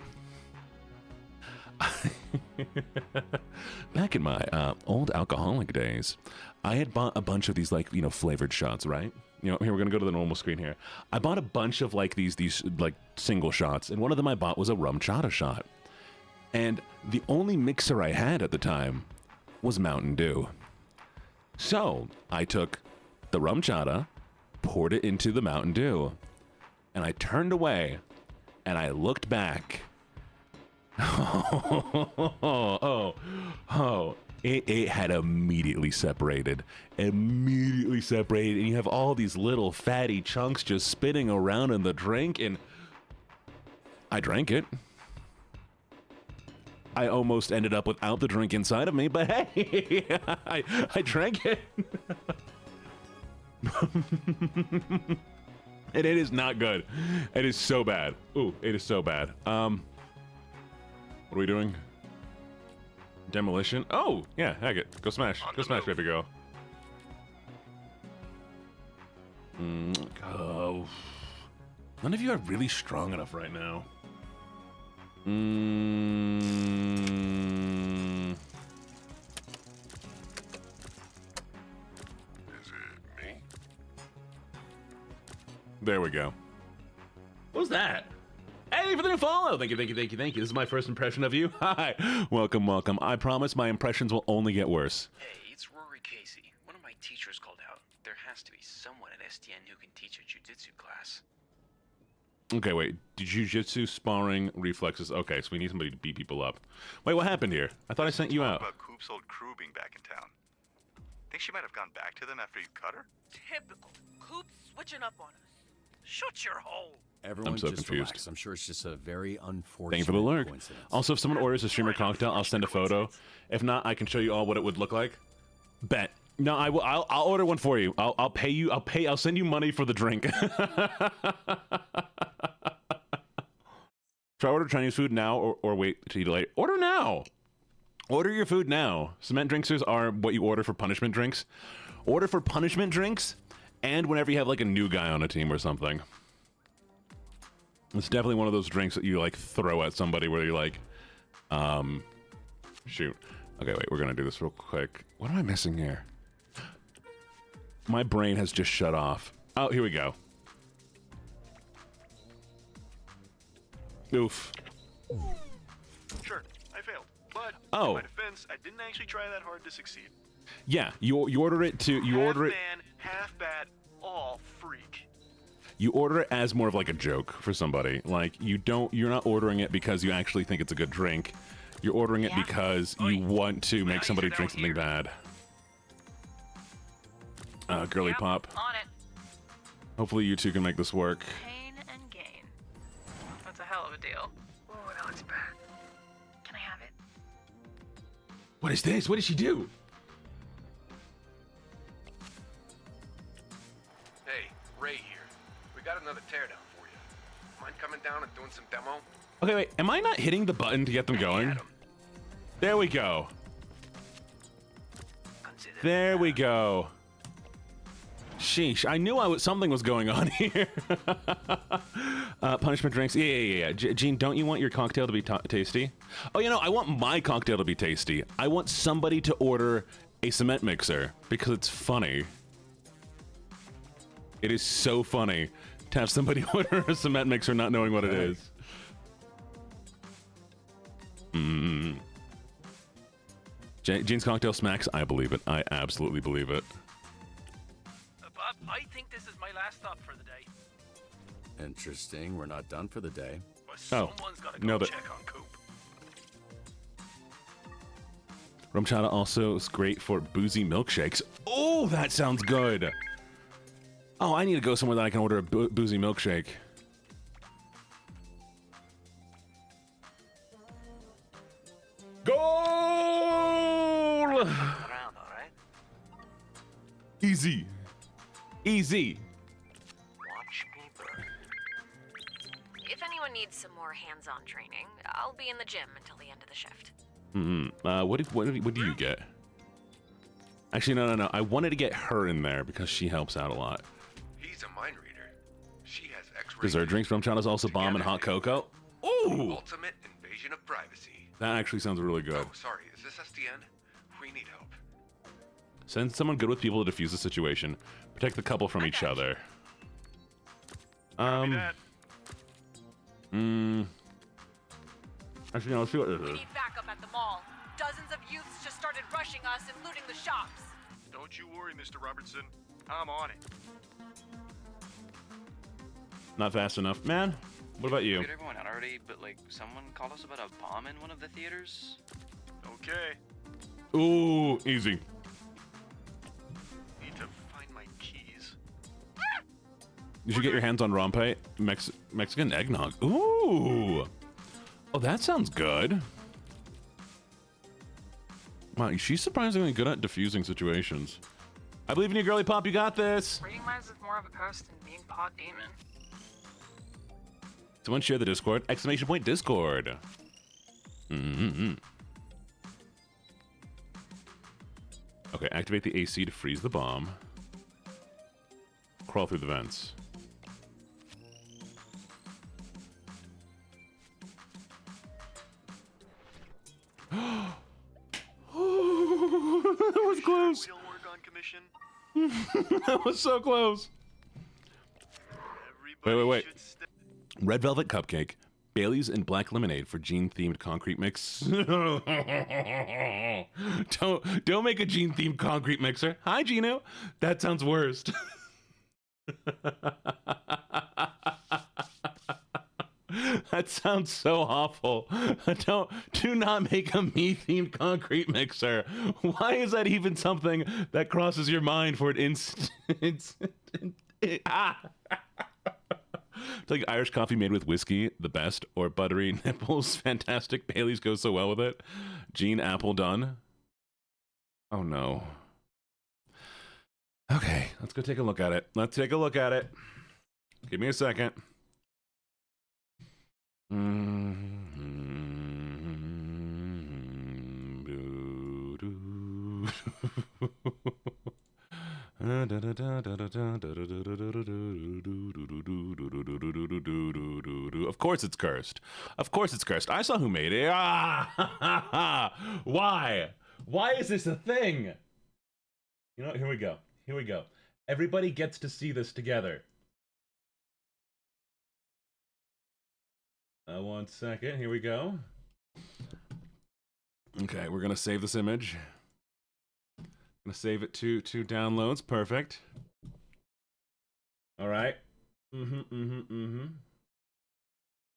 Back in my old alcoholic days, I had bought a bunch of these flavored shots, right? Here we're gonna go to the normal screen here. I bought a bunch of these single shots, and one of them I bought was a rum chata shot. And the only mixer I had at the time was Mountain Dew. So I took the rum chata, poured it into the Mountain Dew, and I turned away and I looked back. It had immediately separated, and you have all these little fatty chunks just spinning around in the drink, and I drank it. I almost ended up without the drink inside of me, but hey, I drank it. And it is not good. It is so bad. Ooh, it is so bad. What are we doing? Demolition? Oh, yeah, heck it. Go smash. Go smash, baby girl. Oh. None of you are really strong enough right now. Is it me? There we go. What was that? Hey, for the new follow! Thank you. This is my first impression of you. Hi. Welcome. I promise my impressions will only get worse. Hey, it's Rory Casey. One of my teachers called out. There has to be someone at STN who can teach a jiu-jitsu class. Okay, wait. Jiu-jitsu, sparring, reflexes. Okay, so we need somebody to beat people up. Wait, what happened here? I thought I sent you out. About Coop's old crew being back in town. Think she might have gone back to them after you cut her? Typical. Coop switching up on us. Shut your hole. Everyone I'm so just confused. relax. I'm sure it's just a very unfortunate Thank you for the lurk. coincidence. Also, if someone orders a streamer cocktail, I'll send a photo. If not, I can show you all what it would look like. Bet. No, I will. I'll order one for you. I'll pay you. I'll send you money for the drink. Try order Chinese food now or wait to eat later. Order now. Order your food now. Cement drinkers are what you order for punishment drinks. Order for punishment drinks and whenever you have a new guy on a team or something. It's definitely one of those drinks that you throw at somebody where you're shoot. Okay, wait, we're gonna do this real quick. What am I missing here? My brain has just shut off. Oh, here we go. Oof. Sure, I failed. But Oh. in my defense, I didn't actually try that hard to succeed. Yeah, you order it to Half man, half bat, all freak. You order it as more of a joke for somebody. You're not ordering it because you actually think it's a good drink. You're ordering it because you want to make somebody drink something bad. Girly pop. On it. Hopefully you two can make this work. Pain and gain. That's a hell of a deal. Ooh, that looks bad. Can I have it? What is this? What did she do? teardown for you. Mind coming down and doing some demo? Okay, wait. Am I not hitting the button to get them going? There we go. There we go. Sheesh. I knew something was going on here. Punishment drinks. Yeah. Gene, don't you want your cocktail to be tasty? Oh, I want my cocktail to be tasty. I want somebody to order a cement mixer because it's funny. It is so funny to have somebody order a cement mixer not knowing what it is. Gene's cocktail smacks. I believe it. I absolutely believe it. Bob, I think this is my last stop for the day. Interesting. We're not done for the day. But someone's gotta go check on Coop. Rum chata also is great for boozy milkshakes. Oh, that sounds good. Oh, I need to go somewhere that I can order a boozy milkshake. Goal! Easy. Easy. Watch me burn. If anyone needs some more hands-on training, I'll be in the gym until the end of the shift. What do you get? Actually, no. I wanted to get her in there because she helps out a lot. He's a mind reader. She has X-ray. Dessert drinks. Rum chata is also bomb and hot cocoa. Ooh! Ultimate invasion of privacy. That actually sounds really good. Oh, sorry. Is this SDN? We need help. Send someone good with people to defuse the situation. Protect the couple from each other. Actually, no, let's see what this We is. need backup at the mall. Dozens of youths just started rushing us and looting the shops. Don't you worry, Mr. Robertson. I'm on it. Not fast enough. Man, what about you? Figured everyone out already, but someone called us about a bomb in one of the theaters. Okay. Ooh, easy. Need to find my keys. You should get your hands on rompe, Mexican eggnog. Ooh. Oh, that sounds good. Wow, she's surprisingly good at diffusing situations. I believe in you, girly pop. You got this. Reading minds is more of a curse than being pod demon. Someone share the Discord. Exclamation point Discord. Okay, activate the AC to freeze the bomb. Crawl through the vents. That was close. That was so close. Wait. Red velvet cupcake, Bailey's and black lemonade for Gene-themed concrete mix. Don't make a Gene-themed concrete mixer. Hi, Gino. That sounds worst. That sounds so awful. Do not make a me-themed concrete mixer. Why is that even something that crosses your mind for an instant? It's like Irish coffee made with whiskey, the best, or buttery nipples, fantastic. Bailey's goes so well with it. Gene Apple done. Oh no. Okay, let's go take a look at it. Give me a second. Of course it's cursed. I saw who made it. Why? Why is this a thing? You know what? Here we go. Everybody gets to see this together. 1 second. Here we go. Okay, we're gonna save this image. Gonna save it to downloads. Perfect. All right. We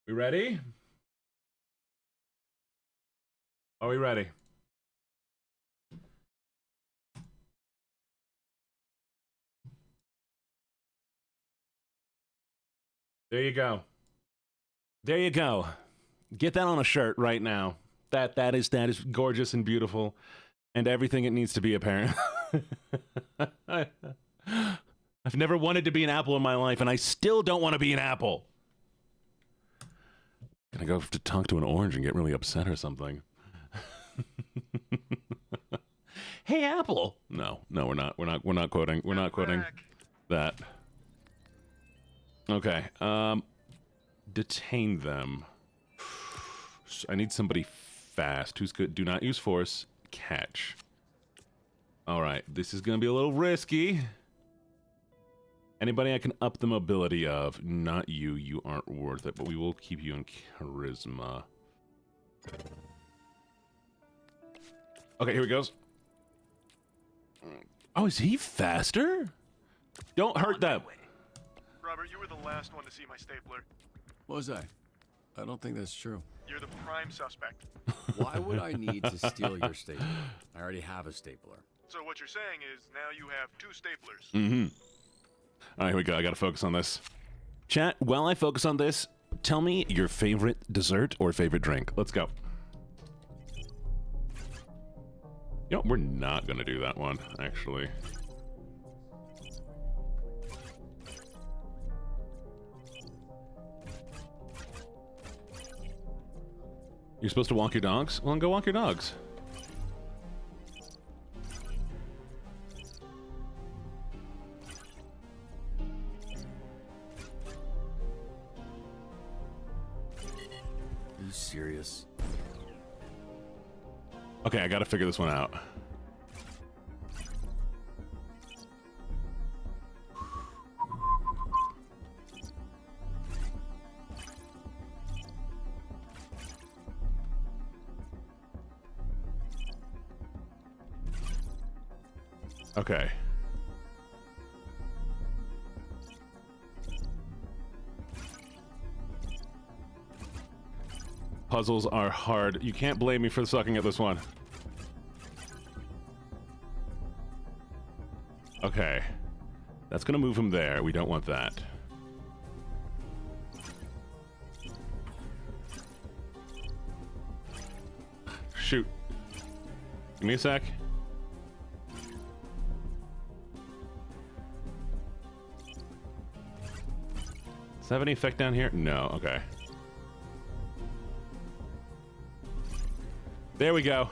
ready? Are we ready? There you go. Get that on a shirt right now. That is gorgeous and beautiful, and everything it needs to be, apparently. I've never wanted to be an apple in my life, and I still don't want to be an apple. Can I go to talk to an orange and get really upset or something? Hey, apple. No, we're not quoting. We're not quoting that. Okay. Detain them. I need somebody fast. Who's good? Do not use force. Catch. All right. This is going to be a little risky. Anybody I can up the mobility of. Not you. You aren't worth it, but we will keep you in charisma. Okay, here he goes. Oh, is he faster? Don't hurt them. Robert, you were the last one to see my stapler. Was I? I don't think that's true. You're the prime suspect. Why would I need to steal your stapler? I already have a stapler. So what you're saying is now you have 2 staplers. Mm-hmm. All right, here we go. I gotta focus on this. Chat, while I focus on this, tell me your favorite dessert or favorite drink. Let's go. You know, we're not gonna do that one, actually. You're supposed to walk your dogs? Well, then go walk your dogs. Are you serious? Okay, I gotta figure this one out. Okay. Puzzles are hard. You can't blame me for sucking at this one. Okay. That's gonna move him there. We don't want that. Shoot. Give me a sec. Does that have any effect down here? No. Okay. There we go.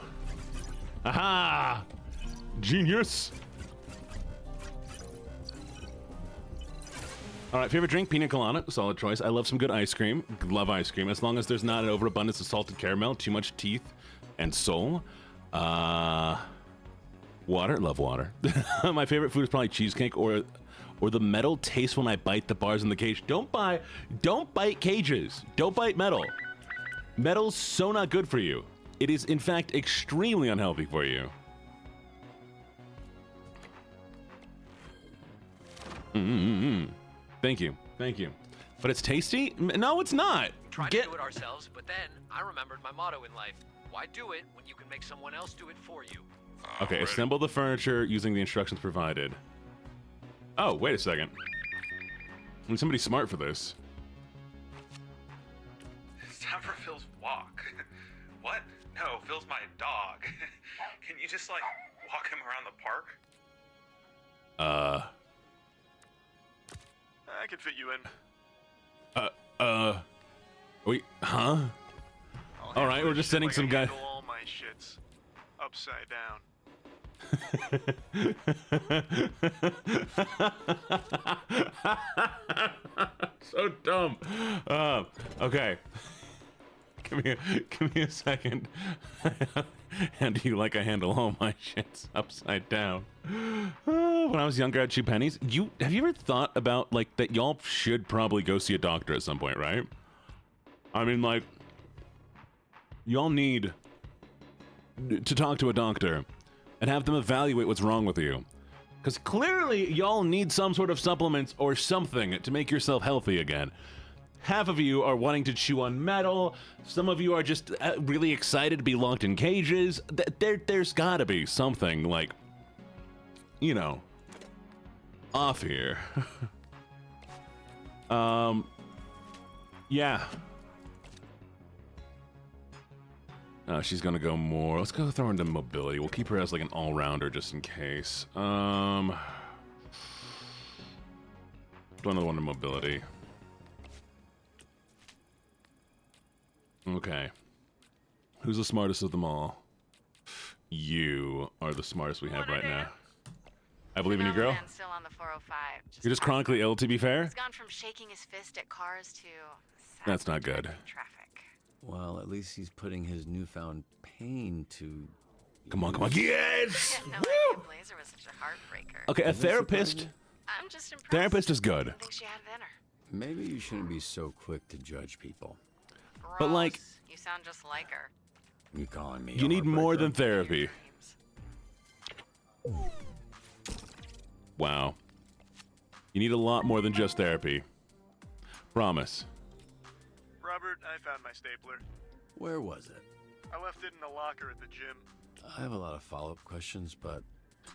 Aha! Genius! All right, favorite drink, pina colada, solid choice. I love some good ice cream. Love ice cream, as long as there's not an overabundance of salted caramel, too much teeth and soul. Water, love water. My favorite food is probably cheesecake or the metal taste when I bite the bars in the cage. Don't bite cages. Don't bite metal. Metal's so not good for you. It is, in fact, extremely unhealthy for you. Thank you. Thank you. But it's tasty? No, it's not. Tried to do it ourselves, but then I remembered my motto in life. Why do it when you can make someone else do it for you? Okay, assemble the furniture using the instructions provided. Oh, wait a second. I need somebody smart for this. It's time for Phil's walk. What? No, Phil's my dog. Can you just, like, walk him around the park? I can fit you in. Wait, huh? All right, we're just sending some guy. All my shits upside down. So dumb. Okay. Give me a second. How do you like I handle all my shits upside down? When I was younger, I'd chew pennies. Have you ever thought about like that? Y'all should probably go see a doctor at some point, right? I mean, like, y'all need to talk to a doctor and have them evaluate what's wrong with you. Because clearly y'all need some sort of supplements or something to make yourself healthy again. Half of you are wanting to chew on metal. Some of you are just really excited to be locked in cages. There's gotta be something, like, you know, off here. Yeah. She's gonna go more. Let's go throw her into mobility. We'll keep her as like an all-rounder just in case. Do another one in mobility. Okay. Who's the smartest of them all? You are the smartest we have right now. I believe in you, girl. Still on the 405. You're just chronically ill, to be fair. He's gone from shaking his fist at cars to That's not good. traffic. Well, at least he's putting his newfound pain to... Come on, come on. Yes! No idea Blazer was such a heartbreaker. Okay, a therapist. I'm just impressed. Therapist is good. I think she had it in her. Maybe you shouldn't be so quick to judge people. But like, You sound just like her. You calling me? you need more than therapy. Wow. You need a lot more than just therapy. Promise. Robert, I found my stapler. Where was it? I left it in the locker at the gym. I have a lot of follow-up questions, but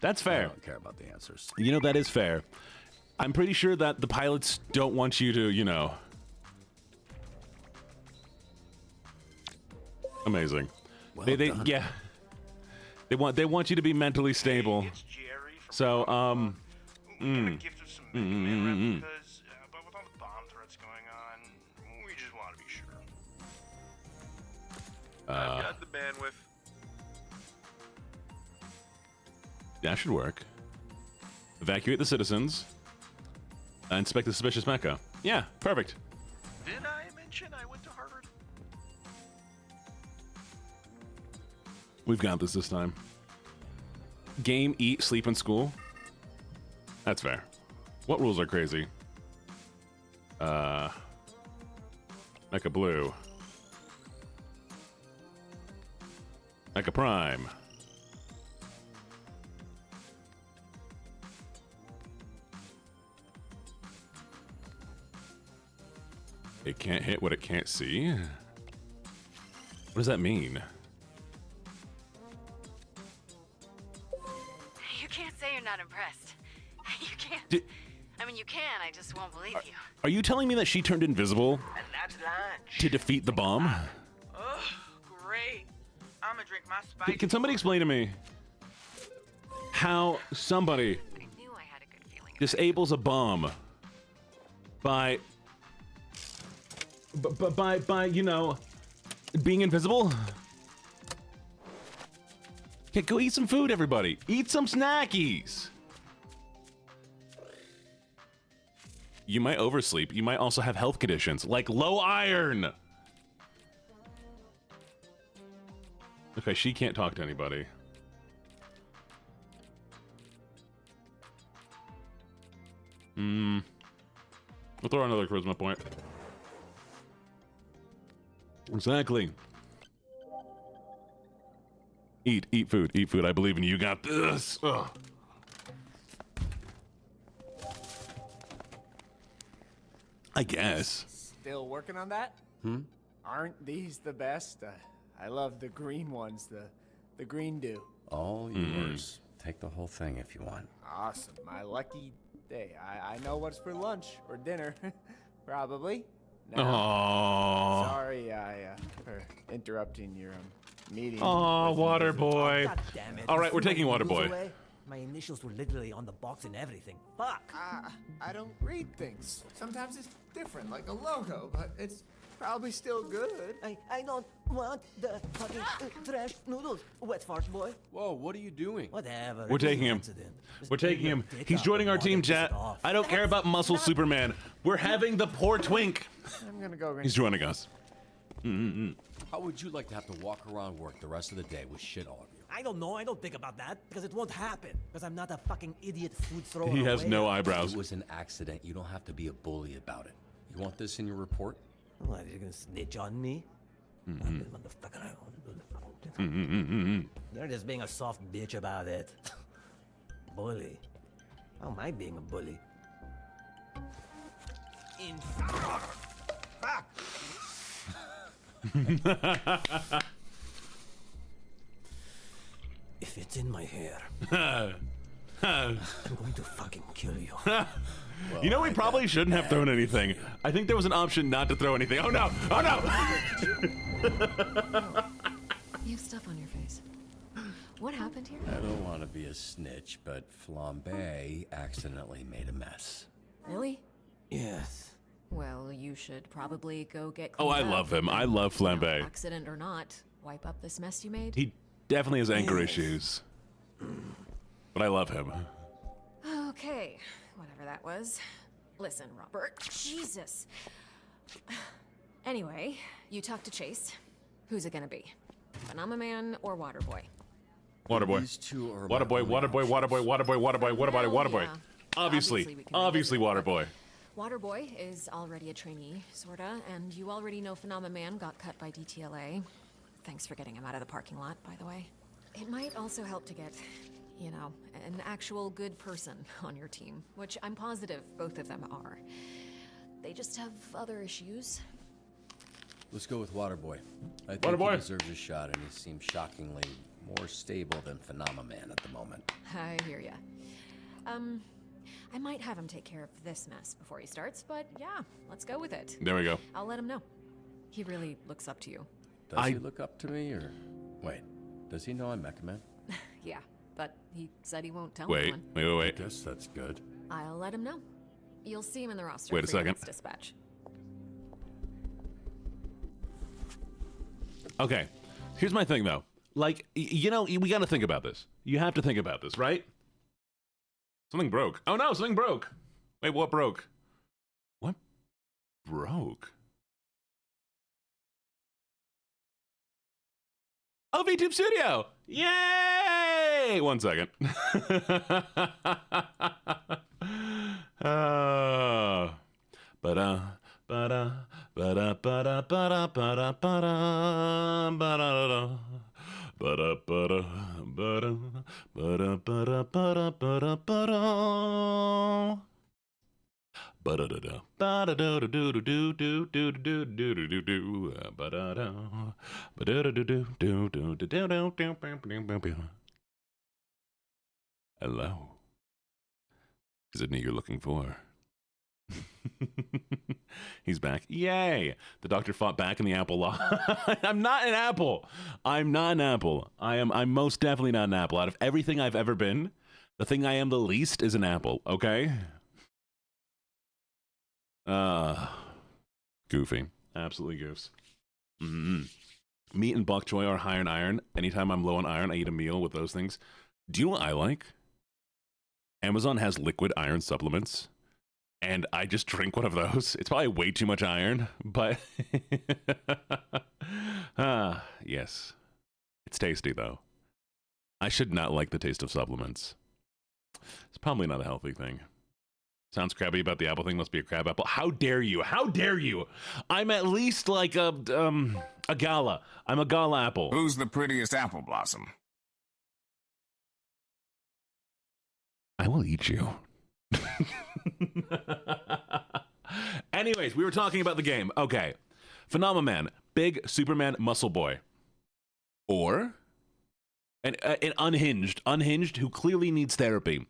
That's fair. I don't care about the answers. You know, that is fair. I'm pretty sure that the pilots don't want you to, you know. Amazing. Well they done. yeah. They want you to be mentally stable. So Gift of some Mega because, but with all the bomb threats going on, we just want to be sure. I've got the bandwidth. That should work. Evacuate the citizens. Inspect the suspicious Mecca. Yeah, perfect. Did I mention I went to Harvard? We've got this time. Game, eat, sleep, and school. That's fair. What rules are crazy? Mecha Blue. Mecha Prime. It can't hit what it can't see? What does that mean? You can't say you're not impressed. You can't. I mean, you can. I just won't believe you. Are you telling me that she turned invisible And that's lunch. to defeat the bomb? Ugh, great. I'm gonna drink my spicy. Can somebody explain to me how somebody disables a bomb by you know, being invisible? Okay, go eat some food, everybody. Eat some snackies. You might oversleep. You might also have health conditions like low iron. Okay, she can't talk to anybody. We'll throw another charisma point. Exactly. Eat food, eat food. I believe in you. You got this. Ugh. I guess. Still working on that? Aren't these the best? I love the green ones, the green dew. All yours. Take the whole thing if you want. Awesome. My lucky day. I know what's for lunch or dinner. Probably. No. Aww. Sorry, for interrupting your meeting. Oh, Water Boy. God damn it. All right, we're taking Water Boy. Away? My initials were literally on the box and everything. Fuck. I don't read things. Sometimes it's different, like a logo, but it's probably still good. I don't want the fucking trash noodles. Wet fart boy. Whoa, what are you doing? Whatever. We're taking him. We're taking him. He's joining our team, chat. I don't care about Muscle Superman. We're having the poor twink. I'm gonna go. He's joining us. How would you like to have to walk around work the rest of the day with shit all over you? I don't know. I don't think about that because it won't happen. Because I'm not a fucking idiot food thrower. He has no eyebrows. It was an accident. You don't have to be a bully about it. You want this in your report? What, are you gonna snitch on me? They're just being a soft bitch about it. Bully? How am I being a bully? In fuck! If it's in my hair, I'm going to fucking kill you. Well, you know, we probably shouldn't have thrown anything. I think there was an option not to throw anything. Oh no! Oh no! You have stuff on your face. What happened here? I don't want to be a snitch, but Flambe accidentally made a mess. Really? Yes. Well, you should probably go get Oh, I cleaned up love him. and, I love you know, Flambe. accident or not, wipe up this mess you made. He definitely has anger issues. But I love him. Okay, whatever that was. Listen, Robert. Jesus. Anyway, you talked to Chase. Who's it gonna be? Banana Man or Waterboy? Waterboy. These two are Waterboy, Waterboy, Waterboy, Waterboy, Waterboy, Waterboy, Waterboy. Yeah. Obviously, we can obviously revisit it, Waterboy. Waterboy is already a trainee, sorta, and you already know Phenomena Man got cut by DTLA. Thanks for getting him out of the parking lot, by the way. It might also help to get, you know, an actual good person on your team, which I'm positive both of them are. They just have other issues. Let's go with Waterboy. I think Waterboy. he deserves a shot, and he seems shockingly more stable than Phenomena Man at the moment. I hear ya. I might have him take care of this mess before he starts, but yeah, let's go with it. There we go. I'll let him know. He really looks up to you. Does he look up to me, or... Wait, does he know I'm Mecha Man? Yeah, but he said he won't tell Wait, anyone. wait. I guess that's good. I'll let him know. You'll see him in the roster. Wait a for your second. next dispatch. Okay, here's my thing though. Like, you know, we got to think about this. You have to think about this, right? Something broke. Oh no, something broke. Wait, what broke? What broke? Oh, VTube Studio! Yay! 1 second. Hello. Is it me you're looking for? He's back. Yay! The doctor fought back in the apple law. I'm not an apple. I'm not an apple. I'm most definitely not an apple. Out of everything I've ever been, the thing I am the least is an apple, okay? Goofy. Absolutely goofs. Meat and bok choy are high in iron. Anytime I'm low on iron, I eat a meal with those things. Do you know what I like? Amazon has liquid iron supplements, and I just drink one of those. It's probably way too much iron, but yes. It's tasty, though. I should not like the taste of supplements. It's probably not a healthy thing. Sounds crabby about the apple thing. Must be a crab apple. How dare you? How dare you? I'm at least like a gala. I'm a gala apple. Who's the prettiest apple blossom? I will eat you. Anyways, we were talking about the game. Okay. Phenomena Man, big Superman muscle boy. Or an unhinged who clearly needs therapy.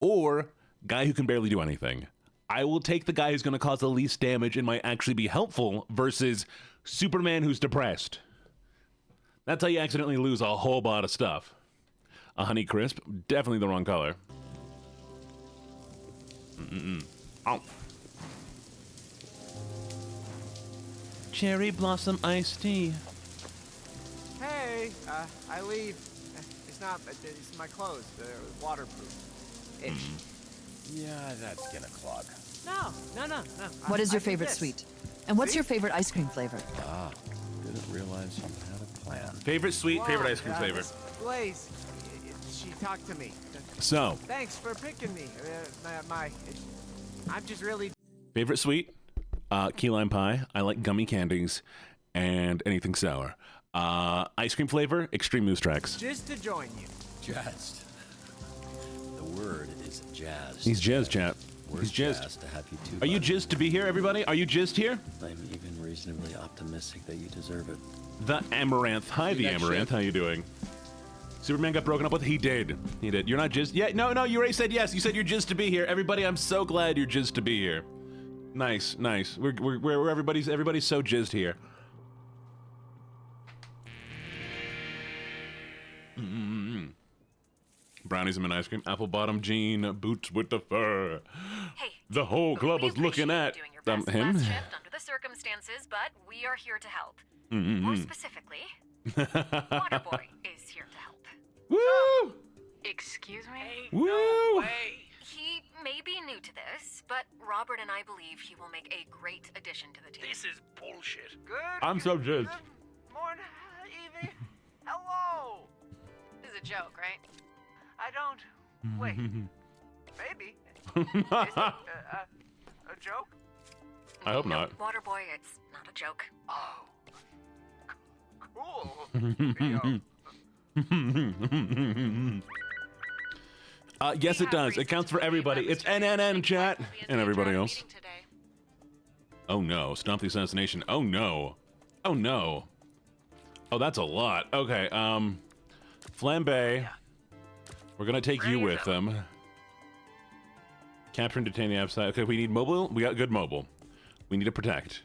Or guy who can barely do anything. I will take the guy who's going to cause the least damage and might actually be helpful versus Superman who's depressed. That's how you accidentally lose a whole lot of stuff. A Honey Crisp, definitely the wrong color. Oh. Cherry blossom iced tea. Hey, I leave. It's my clothes. They're waterproof. Ish. Yeah, that's gonna clog. No. What is your I did favorite this. sweet? And what's your favorite ice cream flavor? Ah, didn't realize you had a plan. Favorite sweet, Wow, favorite ice cream flavor. Miss Blaze, she talked to me. So. Thanks for picking me. I'm just really. Favorite sweet? Key lime pie. I like gummy candies and anything sour. Ice cream flavor? Extreme Moose Tracks. Just to join you. Jazzed. The word is jazzed. He's jazzed, chap. Where's He's jizzed. jazzed to have you two. Are you jizzed to be here, everybody? Are you jizzed here? I'm even reasonably optimistic that you deserve it. The Amaranth. Hi, the Next Amaranth. shift. How you doing? Superman got broken up with? He did. He did. You're not jizzed? Yeah, no, you already said yes. You said you're jizzed to be here. Everybody, I'm so glad you're jizzed to be here. Nice. We're everybody's so jizzed here. brownies and an ice cream. Apple bottom jean, boots with the fur. Hey, the whole club was looking at him. Last shift under the circumstances, but we are here to help. Mm-hmm. More specifically, Waterboy is here to help. Woo! Excuse me? Woo! He may be new to this, but Robert and I believe he will make a great addition to the team. This is bullshit. Good. I'm so jizzed. Morning, evening. Hello. This is a joke, right? I don't. Wait. Maybe. Is it a joke? I hope not. Waterboy, it's not a joke. Oh. Cool. Yes, it does. It counts for everybody. It's NNN chat and everybody else. Oh no, Stomp the Assassination. Oh no. Oh no. Oh, that's a lot. Okay, Flambe. We're gonna take you with them. Capture and detain the outside. Okay, we need mobile. We got good mobile. We need to protect.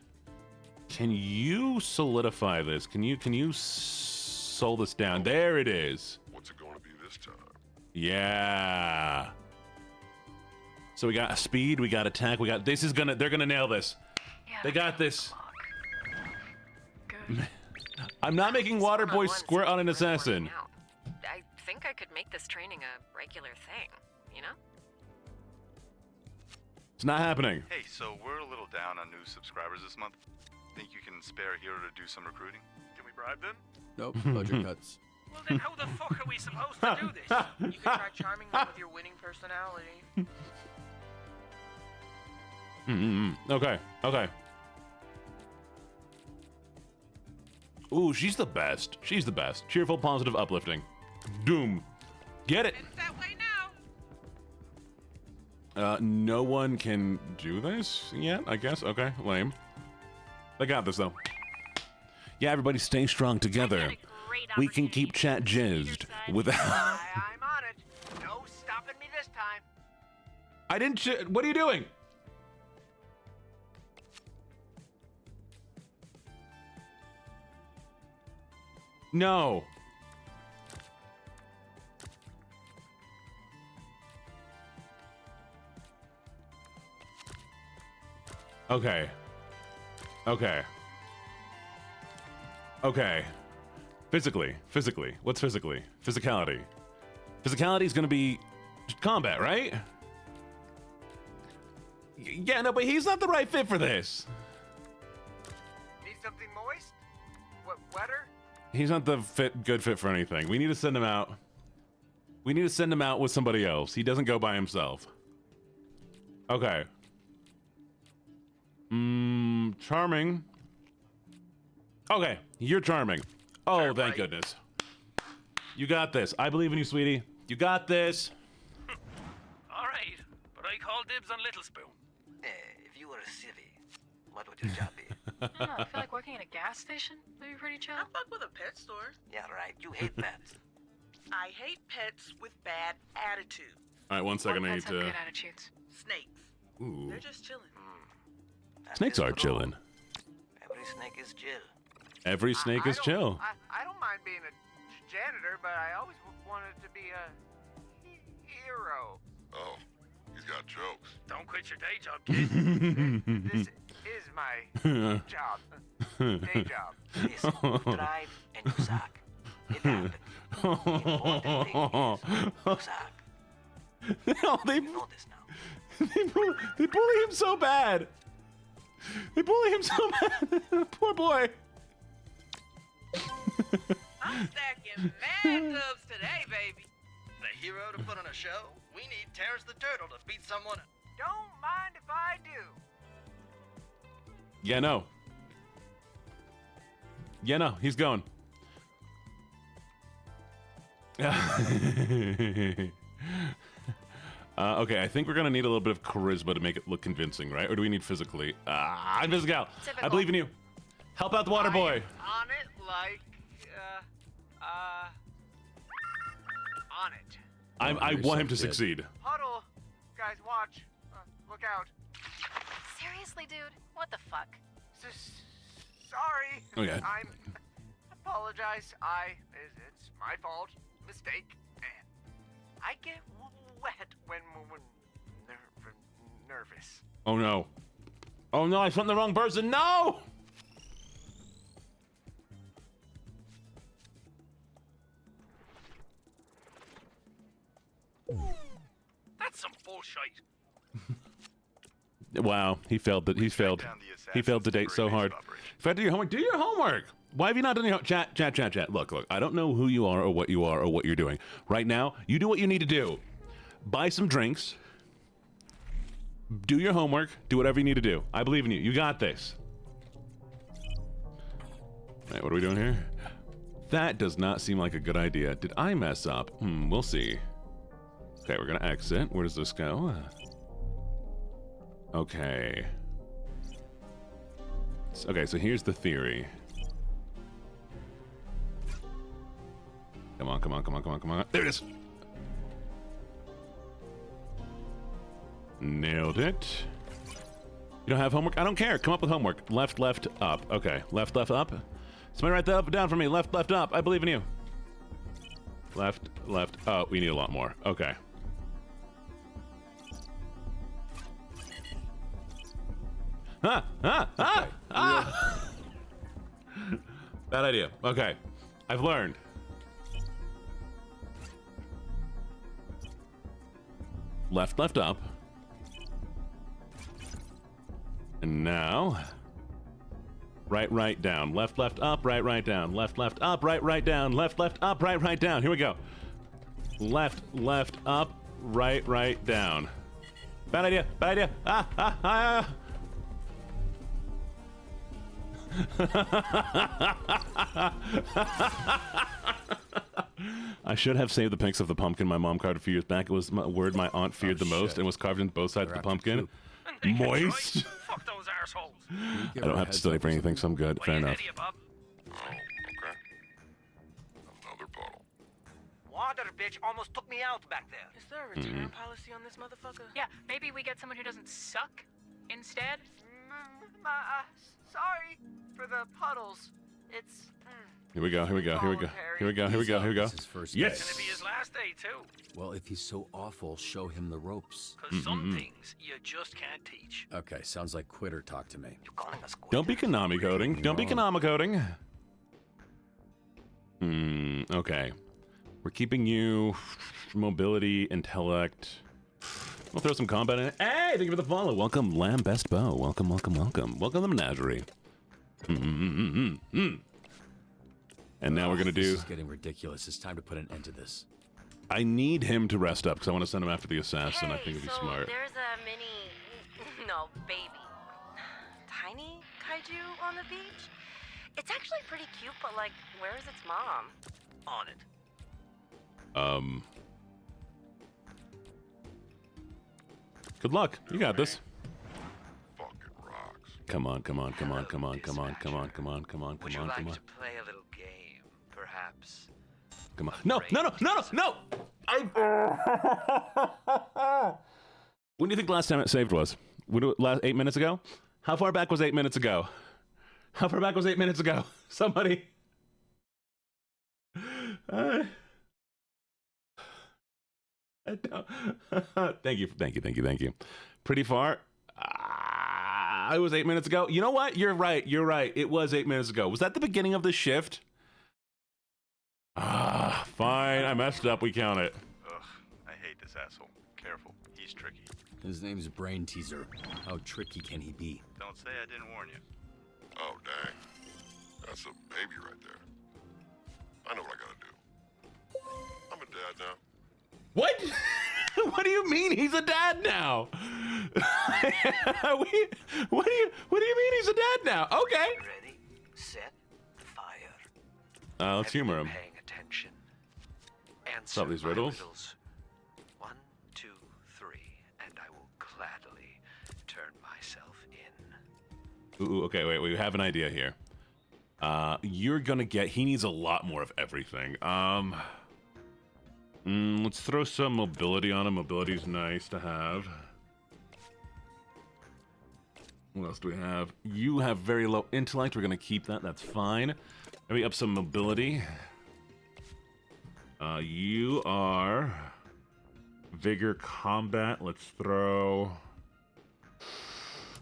Can you solidify this? Can you sol this down? There it is. What's it going to be this time? Yeah. So we got speed, we got attack, we got. They're gonna nail this. Yeah, they got this. Good. I'm not making Waterboy squirt on an assassin. I think I could make this training a regular thing, you know? It's not happening. Hey, so we're a little down on new subscribers this month. Think you can spare a hero to do some recruiting? Can we bribe them? Nope, budget cuts. Well, then how the fuck are we supposed to do this? You could try charming them with your winning personality. Okay, okay. Ooh, she's the best. She's the best. Cheerful, positive, uplifting. Doom. Get it. It's that way now. No one can do this yet, I guess. Okay, lame. They got this, though. Yeah, everybody stay strong together. We can keep chat jizzed without... I'm on it. No stopping me this time. I didn't what are you doing? No. Okay. Okay. Okay. Physically. What's physically? Physicality. Physicality is gonna be combat, right? Yeah, no, but he's not the right fit for this. Need something moist? What, wetter? He's not the good fit for anything. We need to send him out. We need to send him out with somebody else. He doesn't go by himself. Okay. Charming. Okay, you're charming. Oh, thank goodness. You got this. I believe in you, sweetie. You got this. All right, but I call dibs on Little Spoon. If you were a civvy, what would your job be? I don't know, I feel like working at a gas station would be pretty chill. I fuck with a pet store. Yeah, right. You hate pets. I hate pets with bad attitude. All right, 1 second. I need Pets have to. good attitudes. Snakes. Ooh. They're just chilling. Snakes are chilling. Every snake is chill. Every snake is chill. I don't mind being a janitor, but I always wanted to be a hero. Oh, he's got jokes. Don't quit your day job, kid. This is my job. Day job. Listen, you drive and you suck. It happens. The important thing is you suck. No, they, you know this now. they bully him so bad. They bully him so bad. Poor boy. I'm stacking mad dubs today, baby. The hero to put on a show? We need Terrence the Turtle to beat someone. Don't mind if I do. Yeah, no. Yeah, no. He's going. Okay, I think we're gonna need a little bit of charisma to make it look convincing, right? Or do we need physically? I'm physical. I believe in you. Help out the water boy. On it like, on it. I want him to succeed. Huddle. Guys, watch. Look out. Seriously, dude? What the fuck? Sorry. Okay. Apologize. It's my fault. Mistake. I get wet when nervous. Oh no. Oh no, I sent the wrong person. No! That's some bullshit. Wow, he failed. He failed. He failed to date so hard. If I do your homework, do your homework. Why have you not done your chat? Look. I don't know who you are or what you're doing. Right now, you do what you need to do. Buy some drinks. Do your homework. Do whatever you need to do. I believe in you. You got this. All right, what are we doing here? That does not seem like a good idea. Did I mess up? We'll see. Okay, we're gonna exit. Where does this go? Okay. Okay, so here's the theory. Come on. There it is. Nailed it. You don't have homework? I don't care. Come up with homework. Left, up. Okay. Left, up. Somebody write that up and down for me. Left, up. I believe in you. Left. Oh, we need a lot more. Okay. Bad idea. Okay. I've learned. Left, up. And now, right, down. Left, up, right, down. Left, up, right, down. Left, up, right, down. Here we go. Left, up, right, down. Bad idea. I should have saved the pics of the pumpkin my mom carved a few years back. It was a word my aunt feared the most and was carved in both sides of the pumpkin. Moist. Fuck those assholes. I don't have to study for anything, so I'm good. Fair enough. Oh, okay. Another bottle. Water bitch almost took me out back there. Is there a return policy on this motherfucker? Yeah, maybe we get someone who doesn't suck instead. Sorry for the puddles. It's. Here we go. His first day. Yes. It's gonna be his last day too. Well, if he's so awful, show him the ropes. Cause some things you just can't teach. Okay, sounds like quitter talk to me. Don't be Konami coding. Okay. We're keeping you mobility, intellect. We'll throw some combat in it. Hey, thank you for the follow. Welcome, Lamb Best Bow. Welcome. Welcome to the menagerie. And now we're gonna do. This is getting ridiculous. It's time to put an end to this. I need him to rest up because I want to send him after the assassin. Hey, I think it'd be so smart. There's a tiny kaiju on the beach. It's actually pretty cute, but like, where's its mom? On it. Good luck. You got this. Fucking rocks. Come on. Would you like to play a little game, perhaps? Come on. No. When do you think the last time it saved was? Last 8 minutes ago? How far back was 8 minutes ago? Somebody. Thank you. Pretty far. It was 8 minutes ago. You know what? You're right. It was 8 minutes ago. Was that the beginning of the shift? Fine. I messed up. We count it. Ugh, I hate this asshole. Careful, he's tricky. His name's Brain Teaser. How tricky can he be? Don't say I didn't warn you. Oh, dang. That's a baby right there. I know what I gotta do. I'm a dad now. What? What do you mean he's a dad now? What do you mean he's a dad now? Okay. Ready, set, fire. Let's humor him. Paying attention. What's up, these riddles? 1, 2, 3, and I will gladly turn myself in. Ooh, okay, wait, we have an idea here. You're gonna get. He needs a lot more of everything. Let's throw some mobility on him. Mobility's nice to have. What else do we have? You have very low intellect. We're gonna keep that. That's fine. Maybe up some mobility. You are Vigor combat. Let's throw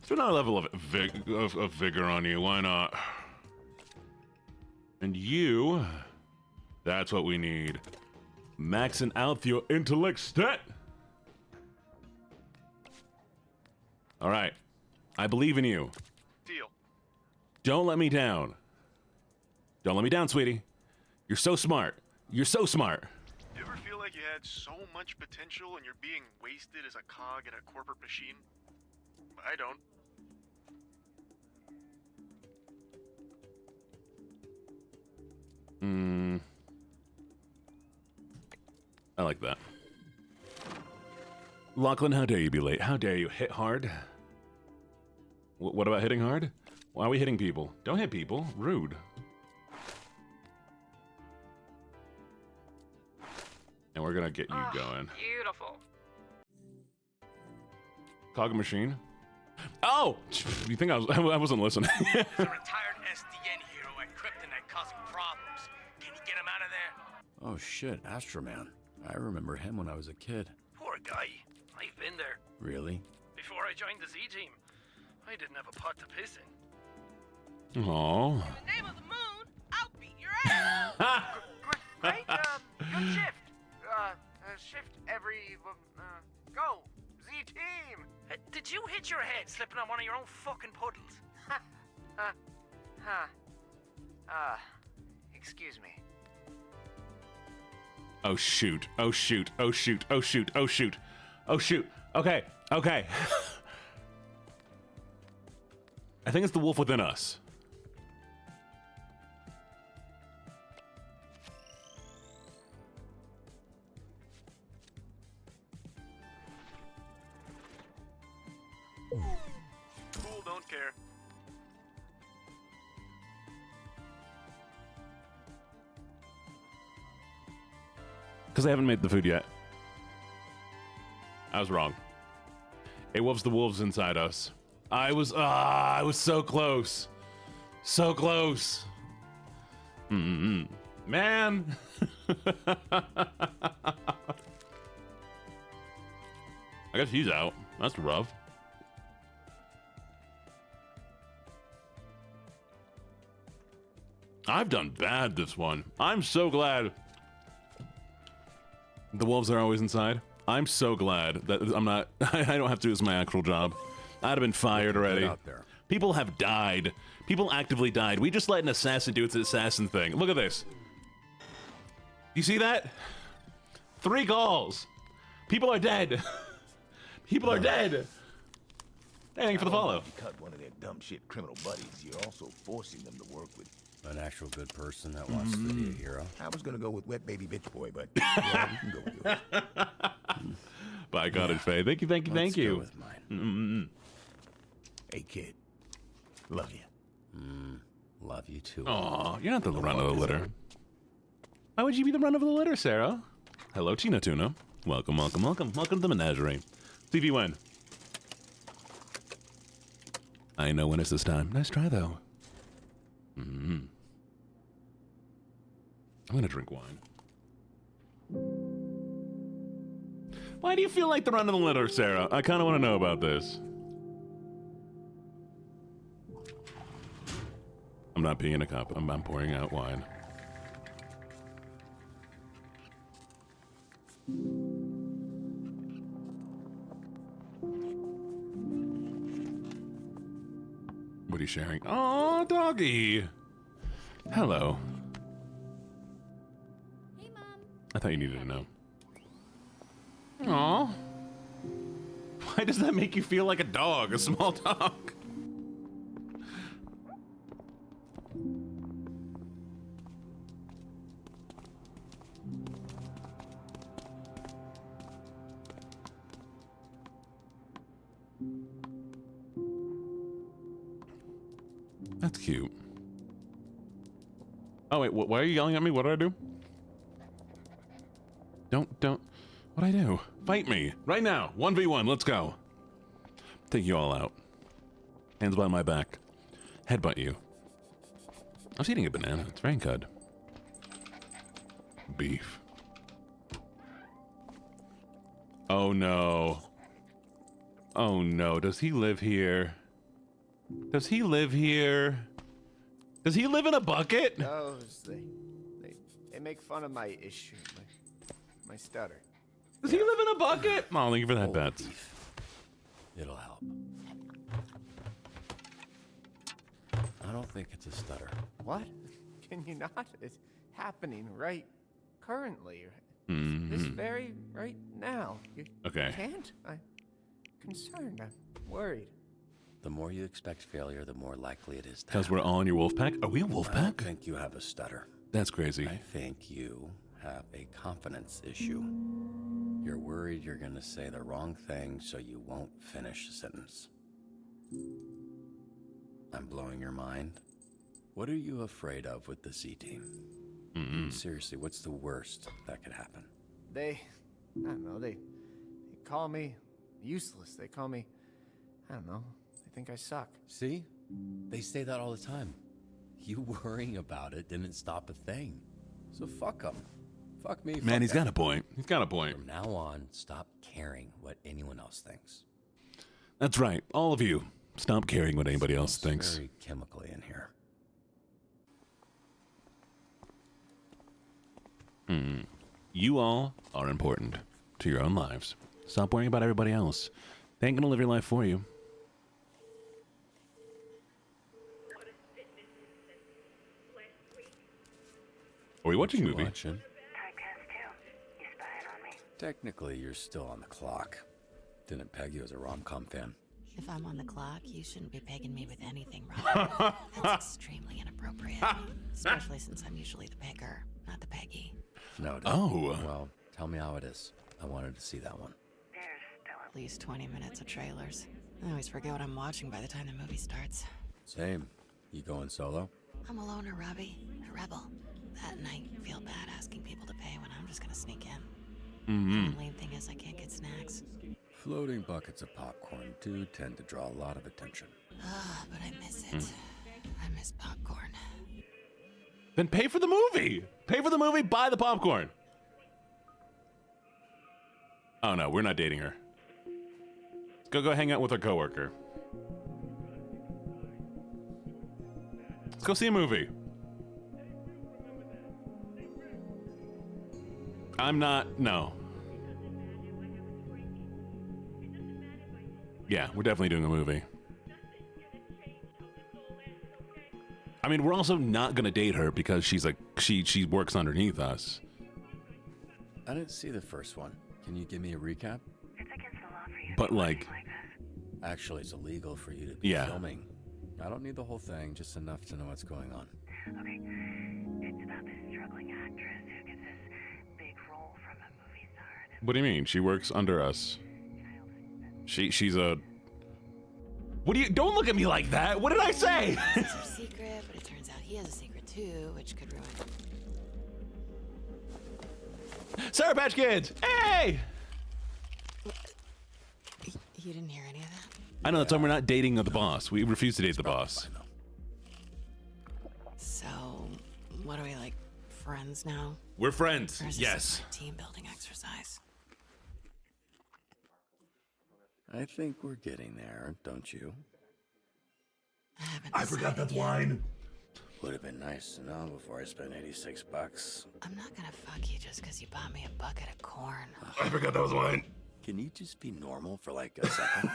another level of vigor on you. Why not? And you, that's what we need. Maxing out your intellect stat. All right. I believe in you. Deal. Don't let me down. Don't let me down, sweetie. You're so smart. You're so smart. You ever feel like you had so much potential and you're being wasted as a cog in a corporate machine? I don't. I like that. Lachlan, how dare you be late? How dare you hit hard? What about hitting hard? Why are we hitting people? Don't hit people. Rude. And we're gonna get you going. Beautiful. Cog machine. Oh! You think I wasn't listening? There's a retired SDN hero at Kryptonite causing problems. Can you get him out of there? Oh shit, Astroman. I remember him when I was a kid. Poor guy. I've been there. Really? Before I joined the Z team, I didn't have a pot to piss in. Aww. In the name of the moon, I'll beat your ass. Great, good shift. Shift every, go, Z-team. Did you hit your head slipping on one of your own fucking puddles? Excuse me. Oh shoot. Oh shoot. Oh shoot. Oh shoot. Oh shoot. Oh shoot. Okay. Okay. I think it's the wolf within us. Cool, don't care. Because I haven't made the food yet. I was wrong. It was the wolves inside us. I was so close. So close. Man. I guess he's out. That's rough. I've done bad this one. I'm so glad the wolves are always inside. I'm so glad that I'm not, I don't have to do this my actual job. I'd have been fired already. Out there. People have died. People actively died. We just let an assassin do its assassin thing. Look at this. You see that? 3 calls. People are dead. People are dead. Thank you for the follow. If you cut one of their dumb shit criminal buddies, you're also forcing them to work with an actual good person that wants to be a hero. I was gonna go with wet baby bitch boy, but yeah, we can go with yours. By God, it's Faye. Thank you, thank you, thank you. Go with mine. Hey kid, love you. Love you too. Aw, you're not the run of the litter. Why would you be the run of the litter, Sarah? Hello, Tina Tuna. Welcome, welcome, welcome. Welcome to the menagerie. See if you win. I know when it's this time. Nice try, though. I'm gonna drink wine. Why do you feel like the run of the litter, Sarah? I kind of want to know about this. I'm not peeing in a cup. I'm pouring out wine. What are you sharing? Oh, doggy. Hello. Hey, Mom. I thought you needed to know. Aw. Why does that make you feel like a dog, a small dog? That's cute. Oh, wait, why are you yelling at me? What did I do? Don't. What'd I do? Fight me. Right now. 1v1. Let's go. Take you all out. Hands behind my back. Headbutt you. I was eating a banana. It's very good. Beef. Oh no. Oh no. Does he live here? Does he live here? Does he live in a bucket? Those, they make fun of my issue, my stutter. Does he live in a bucket? Oh, thank you for that, Bets. It'll help. I don't think it's a stutter. What? Can you not? It's happening right currently. Mm-hmm. This very right now. You Okay. can't? I'm concerned. I'm worried. The more you expect failure, the more likely it is to Because we're all in your wolf pack? Are we a wolf I don't pack? think you have a stutter. That's crazy. I think you have a confidence issue. You're worried you're going to say the wrong thing so you won't finish a sentence. I'm blowing your mind. What are you afraid of with the C-Team? Seriously, what's the worst that could happen? I don't know, they call me useless. They call me, I don't know, they think I suck. See? They say that all the time. You worrying about it didn't stop a thing. So fuck them. Fuck me. Man, he's got a point. He's got a point. From now on, stop caring what anyone else thinks. That's right. All of you, stop caring what anybody else thinks. Very chemically in here. You all are important to your own lives. Stop worrying about everybody else. They ain't gonna live your life for you. Are we watching a movie? Technically, you're still on the clock. Didn't peg you as a rom-com fan. If I'm on the clock, you shouldn't be pegging me with anything, Rob. That's extremely inappropriate. Especially since I'm usually the picker, not the peggy. No. Oh. Well, tell me how it is. I wanted to see that one. At least 20 minutes of trailers. I always forget what I'm watching by the time the movie starts. Same. You going solo? I'm a loner, Robbie. A rebel. That and I feel bad asking people to pay when I'm just gonna sneak in. The only thing is I can't get snacks. Floating buckets of popcorn do tend to draw a lot of attention. But I miss it. I miss popcorn. Then pay for the movie. Pay for the movie, buy the popcorn. Oh no, we're not dating her. Let's go hang out with our coworker. Let's go see a movie. No. Yeah, we're definitely doing a movie. I mean, we're also not gonna date her because she's like she works underneath us. I didn't see the first one. Can you give me a recap? It's against the law for you to But be like, working like this. Actually, it's illegal for you to be Yeah. filming. I don't need the whole thing, just enough to know what's going on. Okay, it's about this struggling actress who gets this big role from a movie star. what do you mean? She works under us. She's a. What do you? Don't look at me like that. What did I say? It's her secret, but it turns out he has a secret too, which could ruin Sour Patch Kids. Hey. You didn't hear any of that? I know that's why we're not dating the boss. We refuse to date the boss. So, what are we, like, friends now? We're friends. Or is this Yes. a team building exercise? I think we're getting there, don't you? I forgot that line. Would have been nice to know before I spent $86. I'm not gonna fuck you just because you bought me a bucket of corn. I forgot that was mine. Can you just be normal for like a second?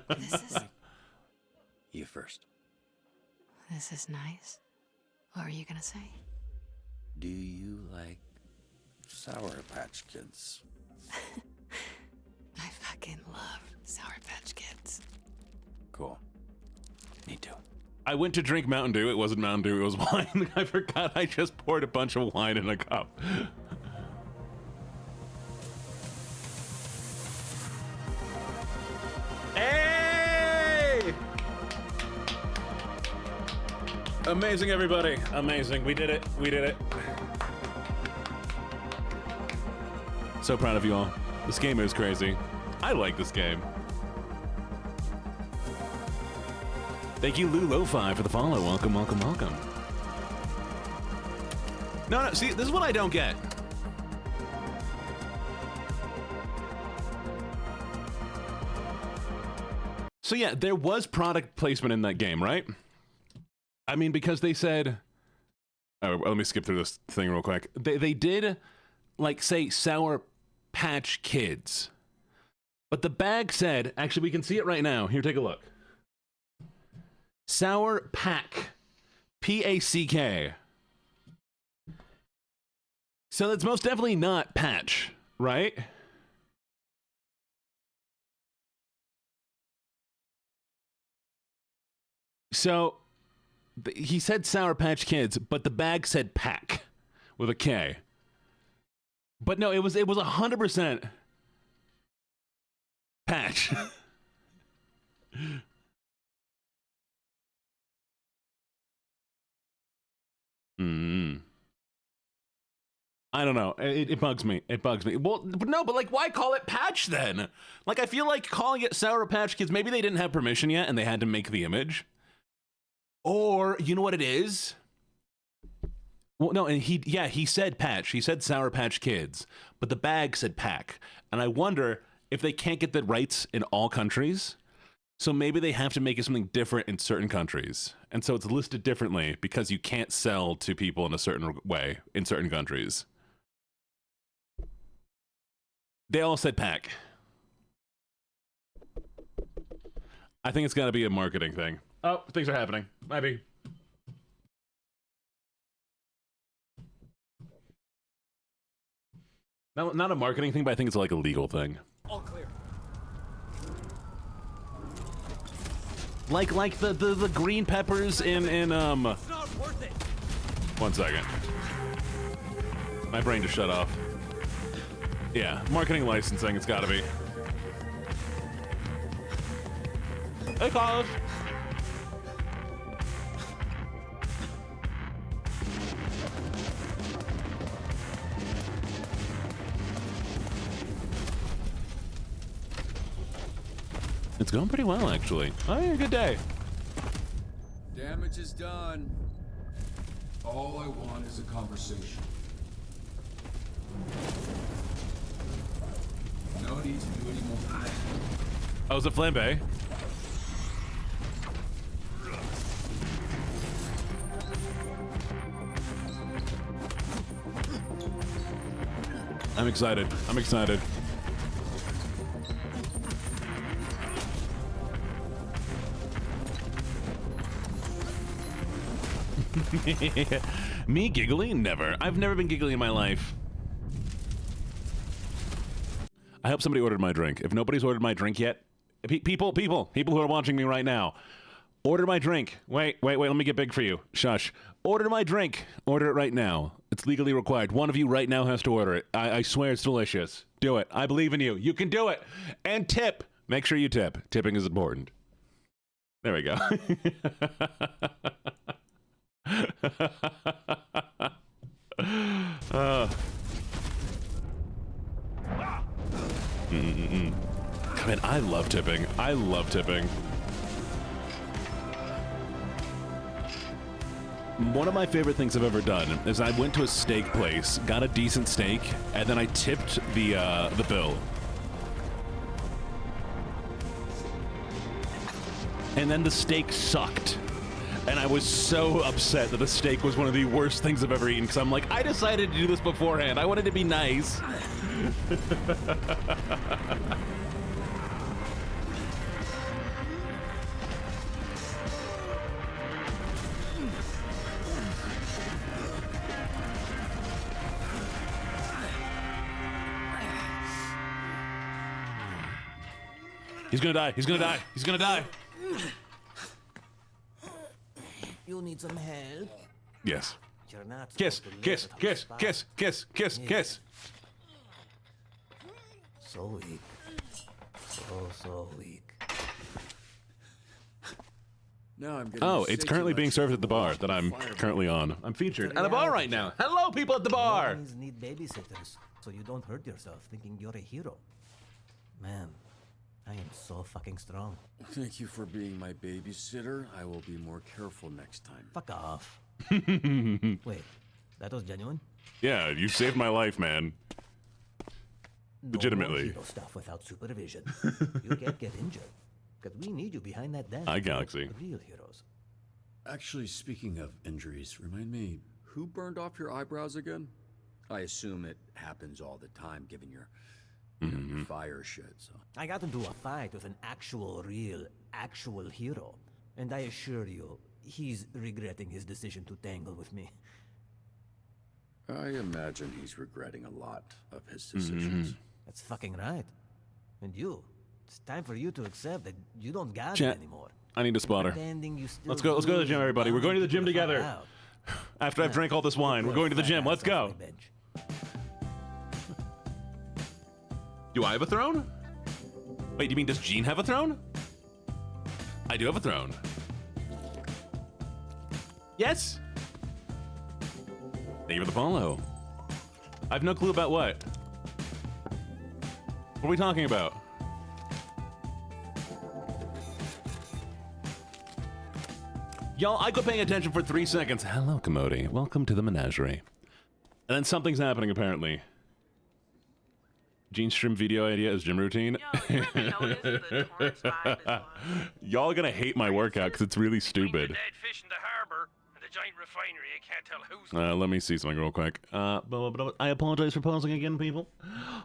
This is You first. this is nice. What were you gonna say? Do you like Sour Patch Kids? I fucking love Sour Patch Kids. Cool. Me too. I went to drink Mountain Dew. It wasn't Mountain Dew. It was wine. I forgot. I just poured a bunch of wine in a cup. Hey! Amazing, everybody. Amazing. We did it. We did it. So proud of you all. This game is crazy. I like this game. Thank you, Lou Lo-Fi, for the follow. Welcome, welcome, welcome. No, see, this is what I don't get. So yeah, there was product placement in that game, right? I mean, because they said... Oh, let me skip through this thing real quick. They did, like, say, Sour Patch Kids. But the bag said... Actually, we can see it right now. Here, take a look. Sour Pack. P-A-C-K. So that's most definitely not Patch, right? So, he said Sour Patch Kids, but the bag said Pack with a K. But no, it was 100% Patch. I don't know. It bugs me. It bugs me. Well, no, but like, why call it Patch then? Like, I feel like calling it Sour Patch Kids, maybe they didn't have permission yet and they had to make the image. Or, you know what it is? Well, no, and he said Patch. He said Sour Patch Kids, but the bag said Pack. And I wonder if they can't get the rights in all countries. So maybe they have to make it something different in certain countries. And so it's listed differently because you can't sell to people in a certain way in certain countries. They all said Pack. I think it's got to be a marketing thing. Oh, things are happening. Maybe. No, not a marketing thing, but I think it's like a legal thing. All clear. Like the green peppers in It's not worth it. 1 second. My brain just shut off. Yeah, marketing licensing, it's gotta be. Hey, Carlos. It's going pretty well, actually. Oh, yeah, good day. Damage is done. All I want is a conversation. No need to do any more. Oh, it's a flambe. I'm excited. I'm excited. Me giggling? Never. I've never been giggling in my life. I hope somebody ordered my drink. If nobody's ordered my drink yet, people who are watching me right now, order my drink. Wait, let me get big for you. Shush. Order my drink. Order it right now. It's legally required. One of you right now has to order it. I swear it's delicious. Do it. I believe in you. You can do it. And tip. Make sure you tip. Tipping is important. There we go. Man, I love tipping. I love tipping. One of my favorite things I've ever done is I went to a steak place, got a decent steak, and then I tipped the bill. And then the steak sucked. And I was so upset that the steak was one of the worst things I've ever eaten, because I'm like, I decided to do this beforehand. I wanted to be nice. He's gonna die. He's gonna die. He's gonna die. You need some help? Yes. You're not Kiss, kiss, kiss, kiss, kiss, kiss, kiss. So weak. So weak. Now I'm getting Oh, it's currently being served at the bar that I'm currently on. I'm featured at a bar right now. Hello, people at the bar. Humans need babysitters, so you don't hurt yourself thinking you're a hero. Man, I am so fucking strong. Thank you for being my babysitter. I will be more careful next time. Fuck off. Wait, that was genuine? Yeah, you saved my life, man. No Legitimately. more hero stuff without supervision. You can't get injured. Because we need you behind that desk. Hi, Galaxy. Real heroes. Actually, speaking of injuries, remind me, who burned off your eyebrows again? I assume it happens all the time, given your fire shit, so. I got into a fight with an actual hero. And I assure you, he's regretting his decision to tangle with me. I imagine he's regretting a lot of his decisions. That's fucking right. And you, it's time for you to accept that you don't got Chat. it anymore. I need a spotter. Let's go to the gym, everybody. We're going to the gym together. After I've drank all this wine, we're going to the gym. Let's go. Do I have a throne? Wait, do you mean does Gene have a throne? I do have a throne. Yes. Thank you for the follow. I have no clue about what. What are we talking about? Y'all, I go paying attention for 3 seconds. Hello, Commodie. Welcome to the menagerie. And then something's happening, apparently. Gene's stream video idea is gym routine. Y'all are gonna hate my workout because it's really stupid. Dead fish in the harbor and the giant refinery. I can't tell who's. Let me see something real quick. I apologize for pausing again, people.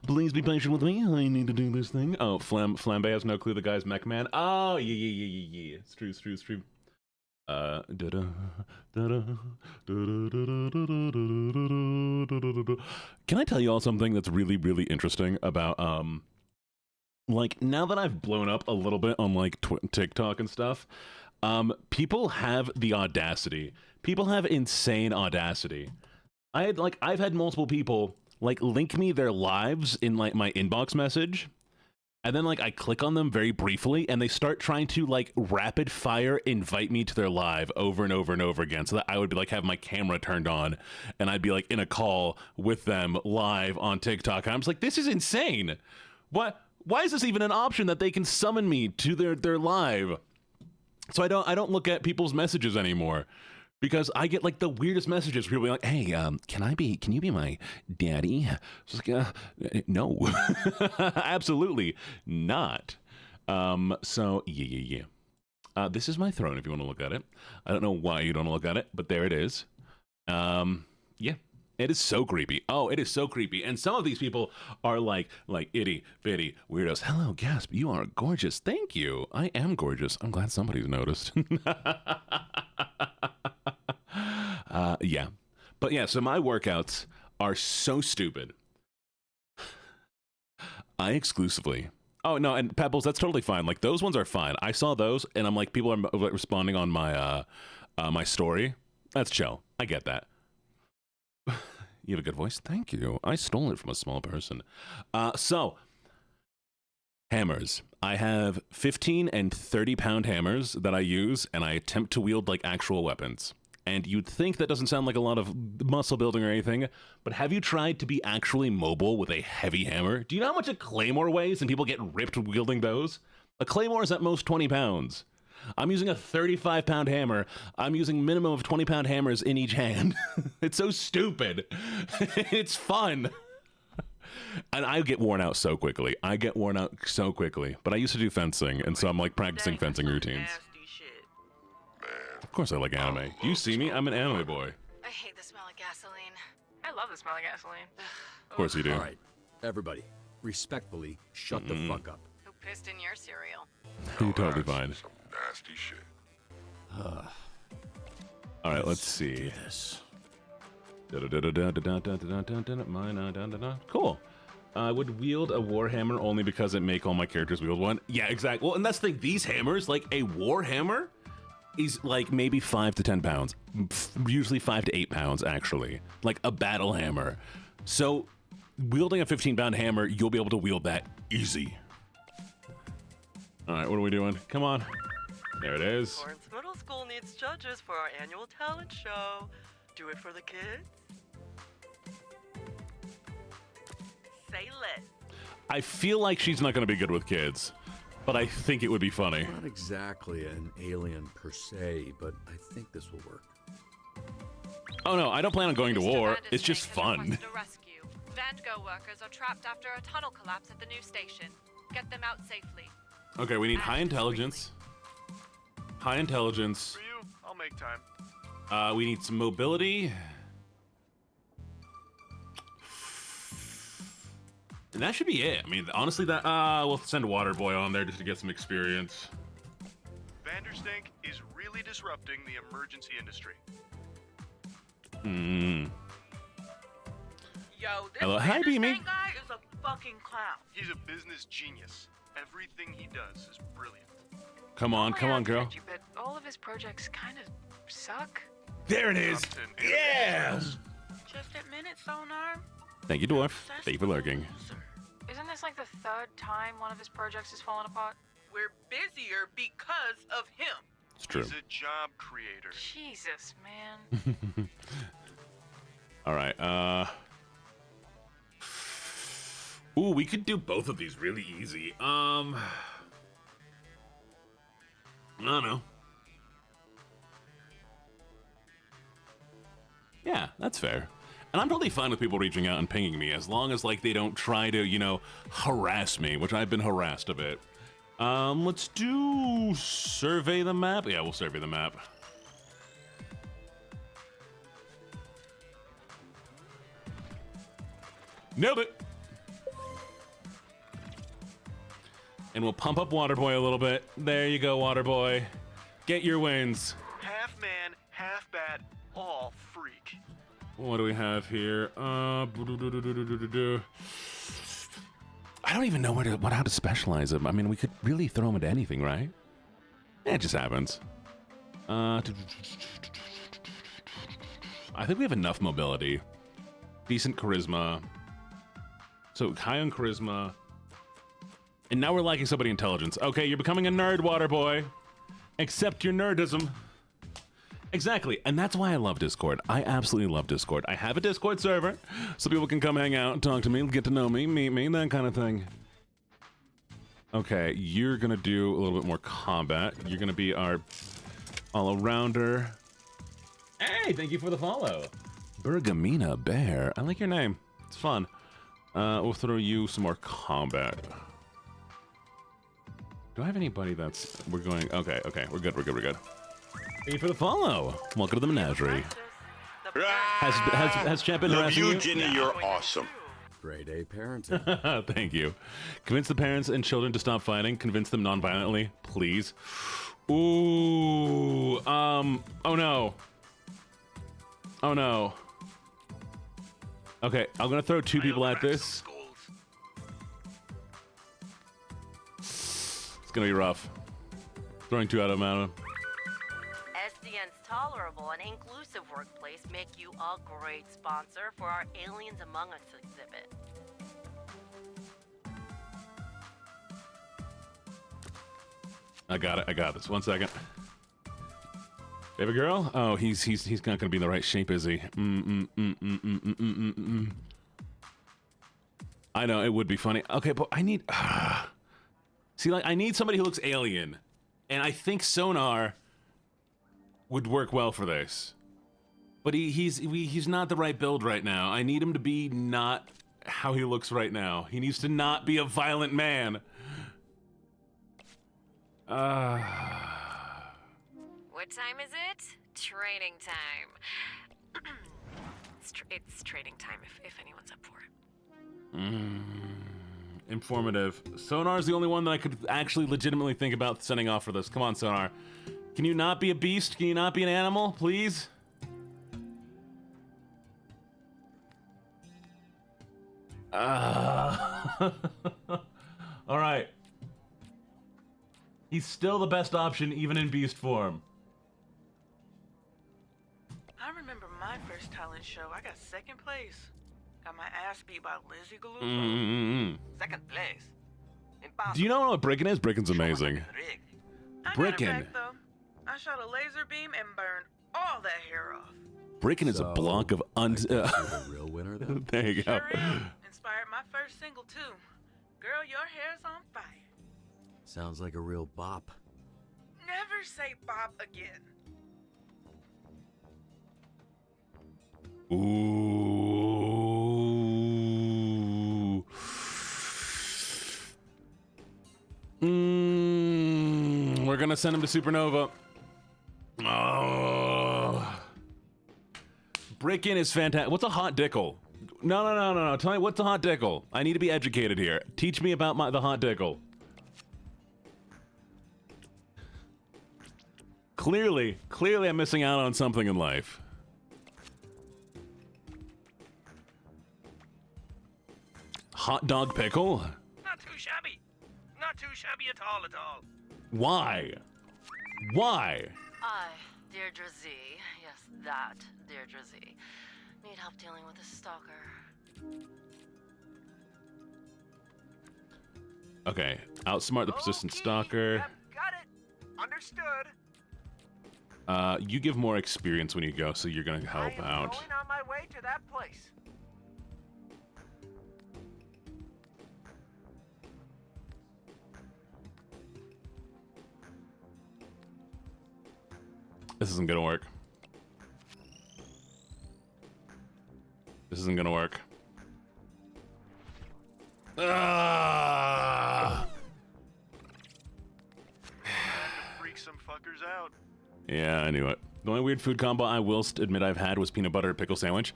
Please be patient with me. I need to do this thing. Oh, Flambe has no clue the guy's mech man. Oh, yeah. It's true. Can I tell you all something that's really, really interesting about, like, now that I've blown up a little bit on, like, TikTok and stuff, people have the audacity. People have insane audacity. I've had multiple people, like, link me their lives in, like, my inbox message. And then, like, I click on them very briefly, and they start trying to, like, rapid fire invite me to their live over and over and over again, so that I would be, like, have my camera turned on, and I'd be, like, in a call with them live on TikTok. And I'm just like, this is insane. What? Why is this even an option that they can summon me to their live? So I don't look at people's messages anymore. Because I get, like, the weirdest messages. People be like, hey, can you be my daddy? Just like, no. Absolutely not. So, yeah. This is my throne, if you want to look at it. I don't know why you don't look at it, but there it is. Yeah. It is so creepy. Oh, it is so creepy. And some of these people are like itty bitty weirdos. Hello, Gasp. You are gorgeous. Thank you. I am gorgeous. I'm glad somebody's noticed. Yeah. But yeah, so my workouts are so stupid. I exclusively. Oh, no, and Pebbles, that's totally fine. Like, those ones are fine. I saw those, and I'm like, people are responding on my my story. That's chill. I get that. You have a good voice. Thank you. I stole it from a small person. So, hammers. I have 15 and 30-pound hammers that I use, and I attempt to wield like actual weapons. And you'd think that doesn't sound like a lot of muscle building or anything, but have you tried to be actually mobile with a heavy hammer? Do you know how much a claymore weighs and people get ripped wielding those? A claymore is at most 20 pounds. I'm using a 35-pound hammer. I'm using minimum of 20-pound hammers in each hand. It's so stupid. It's fun. And I get worn out so quickly. But I used to do fencing, and so I'm like practicing fencing routines. Of course I like anime. Do you see me? I'm an anime boy. I hate the smell of gasoline. I love the smell of gasoline. Of course you do. All right, everybody, respectfully, shut the fuck up. Who pissed in your cereal? You're totally fine. Some nasty shit. All right, let's see. Cool. I would wield a warhammer only because it make all my characters wield one. Yeah, exactly. Well, and that's the thing. These hammers, like a warhammer, is like maybe 5 to 10 pounds. Usually 5 to 8 pounds, actually. Like a battle hammer. So, wielding a 15-pound hammer, you'll be able to wield that easy. All right, what are we doing? Come on. There it is. Lawrence Middle School needs judges for our annual talent show. Do it for the kids. Say lit. I feel like she's not going to be good with kids, but I think it would be funny. Not exactly an alien per se, but I think this will work. Oh no, I don't plan on going to war. It's just fun. A rescue. Vango workers are trapped after a tunnel collapse at the new station. Get them out safely. Okay, we need high intelligence. High intelligence. For you, I'll make time. We need some mobility. And that should be it. I mean, honestly, that we'll send Waterboy on there just to get some experience. Vanderstank is really disrupting the emergency industry. Hmm. Yo, this Hello, hi, Beamy. guy is a fucking clown. He's a business genius. Everything he does is brilliant. Come on, girl. But all of his projects kind of suck. There it is. Yeah. Just admit it, Sonar. Thank you, Dwarf. Thank you for lurking. Isn't this like the third time one of his projects has fallen apart? We're busier because of him. It's true. He's a job creator. Jesus, man. All right. Ooh, we could do both of these really easy. I don't know. Yeah, that's fair. And I'm totally fine with people reaching out and pinging me as long as like they don't try to, you know, harass me, which I've been harassed a bit. Let's do survey the map. Yeah, we'll survey the map. Nailed it. And we'll pump up Waterboy a little bit. There you go, Waterboy. Get your wins. Half man, half bat, all freak. What do we have here? I don't even know how to specialize him. I mean, we could really throw him into anything, right? It just happens. I think we have enough mobility. Decent charisma. So high on charisma. And now we're lacking somebody intelligence. Okay, you're becoming a nerd, Waterboy. Accept your nerdism. Exactly, and that's why I love Discord. I absolutely love Discord. I have a Discord server, so people can come hang out, talk to me, get to know me, meet me, that kind of thing. Okay, you're gonna do a little bit more combat. You're gonna be our all-arounder. Hey, thank you for the follow. Bergamina Bear. I like your name. It's fun. We'll throw you some more combat. Do I have anybody that's... We're going... Okay, we're good. Thank you for the follow. Welcome to the menagerie. Has Chat been Love harassing you, you? Jenny. You're awesome. Grade A parenting. Thank you. Convince the parents and children to stop fighting. Convince them non-violently, please. Ooh. Oh no. Oh no. Okay, I'm gonna throw two people at this. It's gonna be rough. Throwing two out of mana. SDN's tolerable and inclusive workplace make you a great sponsor for our Aliens Among Us exhibit. I got this. 1 second. Baby girl? Oh, he's not gonna be in the right shape, is he? I know, it would be funny. Okay, but I need... See, like, I need somebody who looks alien. And I think Sonar would work well for this. But he's not the right build right now. I need him to be not how he looks right now. He needs to not be a violent man. What time is it? Training time. it's training time if anyone's up for it. Informative. Sonar's the only one that I could actually legitimately think about sending off for this. Come on, Sonar. Can you not be a beast? Can you not be an animal, please? All right. He's still the best option, even in beast form. I remember my first talent show. I got second place. Got my ass beat by Lizzie Galupo. Second place. Impossible. Do you know what Brickin' is? Brickin's amazing. I got it back, though. I shot a laser beam and burned all that hair off. Brickin' is a block of the real winner, then? There you go. Sure am. Inspired my first single, too. Girl, your hair's on fire. Sounds like a real bop. Never say bop again. Ooh. gonna send him to Supernova. Oh. Break-in is fantastic. What's a hot dickle? No. Tell me, what's a hot dickle? I need to be educated here. Teach me about the hot dickle. Clearly I'm missing out on something in life. Hot dog pickle? Not too shabby. Not too shabby at all. Why? Why? I, Deirdre Z, yes, that Deirdre Z, need help dealing with a stalker. Okay, outsmart the persistent stalker. Yep, got it. Understood. You give more experience when you go, so you're gonna help out. Going on my way to that place. This isn't gonna work. This isn't gonna work. Freak some fuckers out. Yeah, I knew it. The only weird food combo I will admit I've had was peanut butter and pickle sandwich.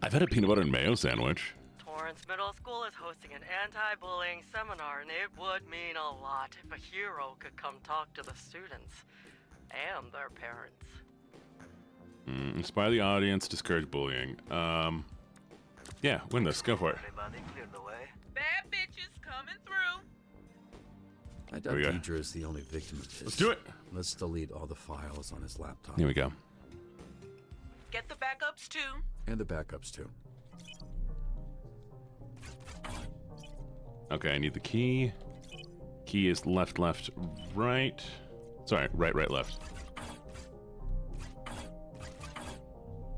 I've had a peanut butter and mayo sandwich. Torrance Middle School is hosting an anti-bullying seminar, and it would mean a lot if a hero could come talk to the students and their parents. Inspire the audience, discourage bullying. Yeah, win this. Go for it. Bad bitches coming through. I There we doubt go. Deidre is the only victim of this. Let's do it. Let's delete all the files on his laptop. Here we go. Get the backups too. And the backups, too. Okay, I need the key. Key is left, right. Sorry, right, left.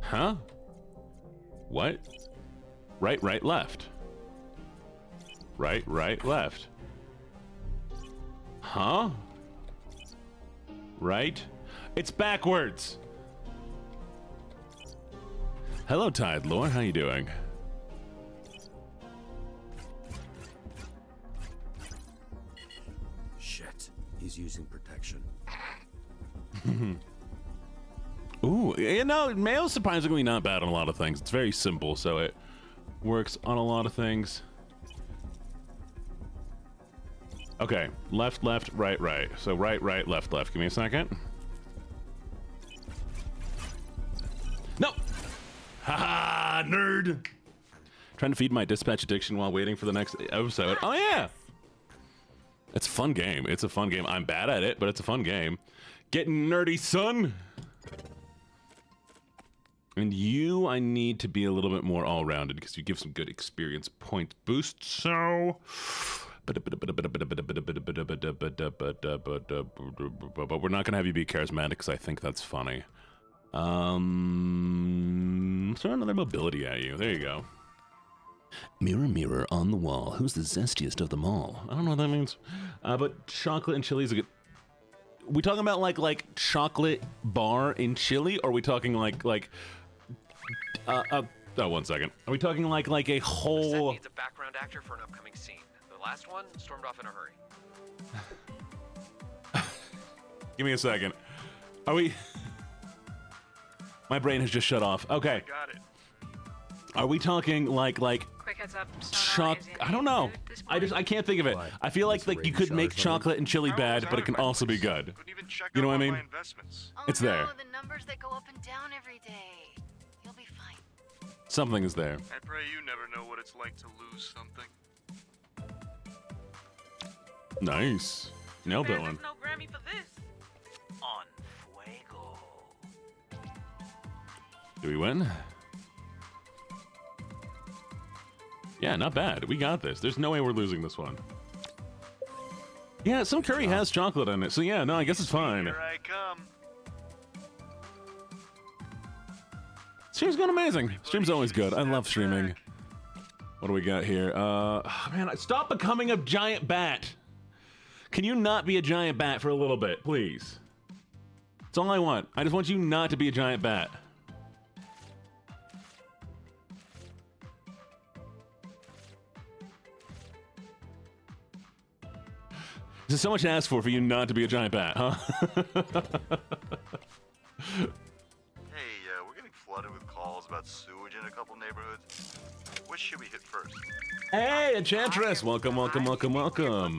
Huh? What? Right, left. Right, left. Huh? Right? It's backwards! Hello, Tide Lore. How you doing? Shit. He's using protection. Ooh, you know, mail's surprisingly not bad on a lot of things. It's very simple, so it works on a lot of things. Okay, left, right. So right, left. Give me a second. No! Haha, nerd! Trying to feed my dispatch addiction while waiting for the next episode. Oh, yeah! It's a fun game. It's a fun game. I'm bad at it, but it's a fun game. Getting nerdy, son! And you, I need to be a little bit more all-rounded because you give some good experience point boosts, so... But we're not going to have you be charismatic because I think that's funny. Throw another mobility at you. There you go. Mirror, mirror on the wall, who's the zestiest of them all? I don't know what that means. But chocolate and chili is a good... We talking about like chocolate bar in chili, or are we talking like oh, 1 second. Are we talking like a whole... Set needs a background actor for an upcoming scene. The last one stormed off in a hurry. Give me a second. Are we... My brain has just shut off. Okay. Got it. Are we talking like Quick heads up. I don't know. I can't think of it. I feel like you could make chocolate and chili bad, but it can also be good. You know what I mean? It's there. The numbers that go up and down every day. You'll be fine. Something is there. I pray you never know what it's like to lose something. Nice. Nailed that one. No Grammy for this. On fuego. Do we win? Yeah, not bad. We got this. There's no way we're losing this one. Yeah, some curry has chocolate in it, so yeah, no, I guess it's fine. Here I come. Stream's going amazing. Stream's always good. I love streaming. What do we got here? Man, stop becoming a giant bat. Can you not be a giant bat for a little bit, please? That's all I want. I just want you not to be a giant bat. This is so much to ask for you not to be a giant bat, huh? Hey, we're getting flooded with calls about sewage in a couple neighborhoods. Which should we hit first? Hey, Enchantress! Welcome, welcome, welcome, welcome.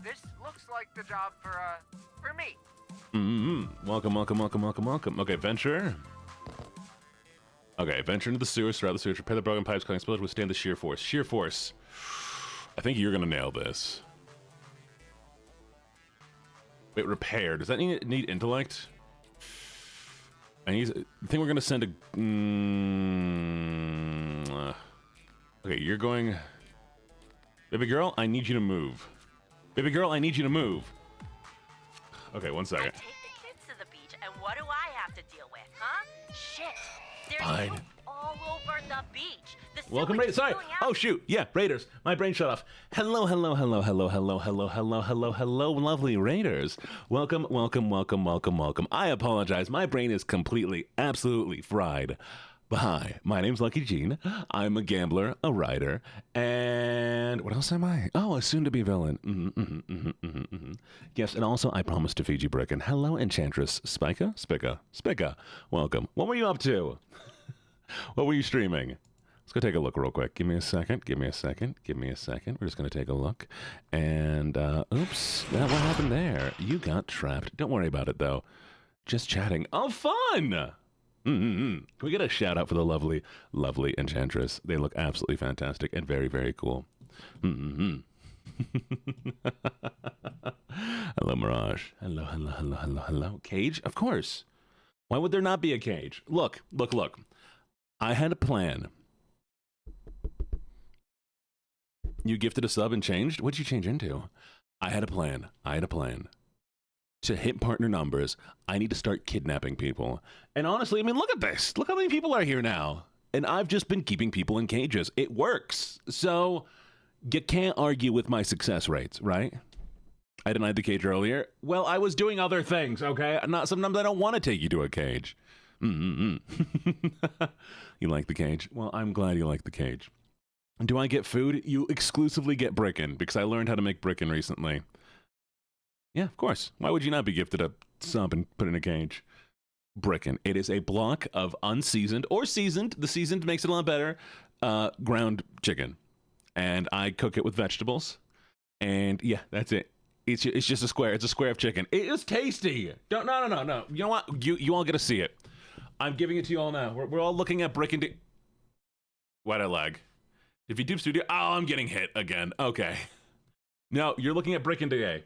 This looks like the job for me. Welcome, welcome, welcome, welcome, welcome. Okay, venture. Okay, venture into the sewers, throughout the sewers, repair the broken pipes, cutting spillage, withstand the shear force. Shear force. I think you're gonna nail this. Wait, repair. Does that need intellect? I think we're gonna send a. Okay, you're going. Baby girl, I need you to move. Baby girl, I need you to move. Okay, 1 second. I take the kids to the beach, and what do I have to deal with, huh? Shit. There's Fine. poop all over the beach. The Welcome, Raiders. Sorry. Oh, shoot. Yeah, Raiders. My brain shut off. Hello, hello, hello, hello, hello, hello, hello, hello, hello, lovely Raiders. Welcome, welcome, welcome, welcome, welcome. I apologize. My brain is completely, absolutely fried. But hi, my name's LuckyJene. I'm a gambler, a writer, and what else am I? Oh, a soon-to-be villain. Yes, and also I promised to feed you Brick. And hello, Enchantress. Spica. Welcome. What were you up to? What were you streaming? Let's go take a look real quick. Give me a second. We're just going to take a look. And, oops. What happened there? You got trapped. Don't worry about it, though. Just chatting. Oh, fun! Can we get a shout out for the lovely, lovely Enchantress? They look absolutely fantastic and very, very cool. Hello, Mirage. Hello. Cage? Of course. Why would there not be a cage? Look. I had a plan. You gifted a sub and changed? What'd you change into? I had a plan. To hit partner numbers, I need to start kidnapping people. And honestly, I mean, look at this. Look how many people are here now. And I've just been keeping people in cages. It works. So you can't argue with my success rates, right? I denied the cage earlier. Well, I was doing other things, okay? Sometimes I don't want to take you to a cage. You like the cage? Well, I'm glad you like the cage. Do I get food? You exclusively get Brickin', because I learned how to make Brickin' recently. Yeah, of course. Why would you not be gifted a sub and put in a cage? Brickin'. It is a block of unseasoned or seasoned. The seasoned makes it a lot better. Ground chicken, and I cook it with vegetables. And yeah, that's it. It's just a square. It's a square of chicken. It is tasty. No. You know what? You all get to see it. I'm giving it to you all now. We're all looking at Brickin'. Why'd I lag? If you dupe studio, oh, I'm getting hit again. Okay. No, you're looking at Brickin' today.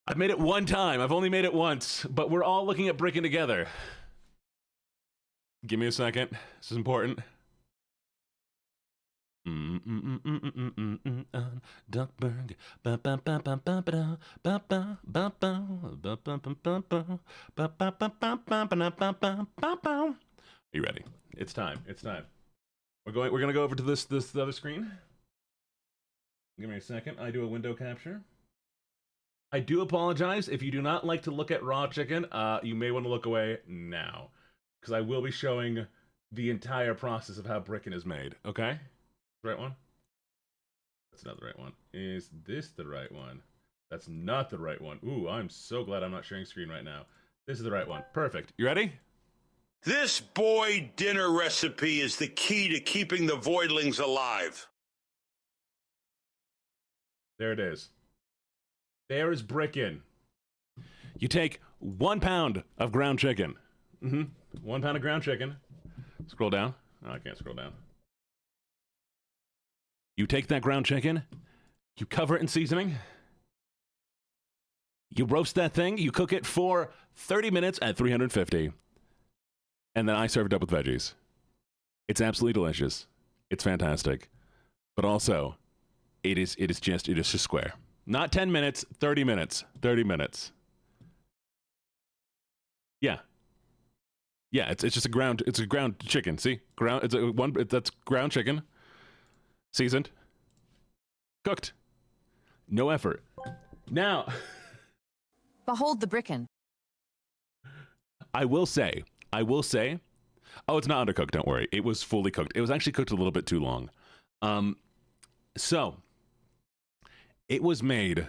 I've made it one time. I've only made it once, but we're all looking at Brickin' together. Give me a second. This is important. Duckburg. Are you ready? It's time. We're gonna go over to this other screen. Give me a second. I do a window capture. I do apologize if you do not like to look at raw chicken. You may want to look away now, because I will be showing the entire process of how Brickin' is made. Okay, right one. That's not the right one. Is this the right one? That's not the right one. Ooh, I'm so glad I'm not sharing screen right now. This is the right one. Perfect. You ready? This boy dinner recipe is the key to keeping the voidlings alive. There it is. There is Brickin'. You take 1 pound of ground chicken. 1 pound of ground chicken. Scroll down. Oh, I can't scroll down. You take that ground chicken. You cover it in seasoning. You roast that thing. You cook it for 30 minutes at 350. And then I serve it up with veggies. It's absolutely delicious. It's fantastic. But also, it is just square. Not 10 minutes, 30 minutes. 30 minutes. Yeah. Yeah, it's just a ground chicken. See? That's ground chicken. Seasoned. Cooked. No effort. Now, behold the Brickin'. I will say, oh, it's not undercooked, don't worry. It was fully cooked. It was actually cooked a little bit too long. So, it was made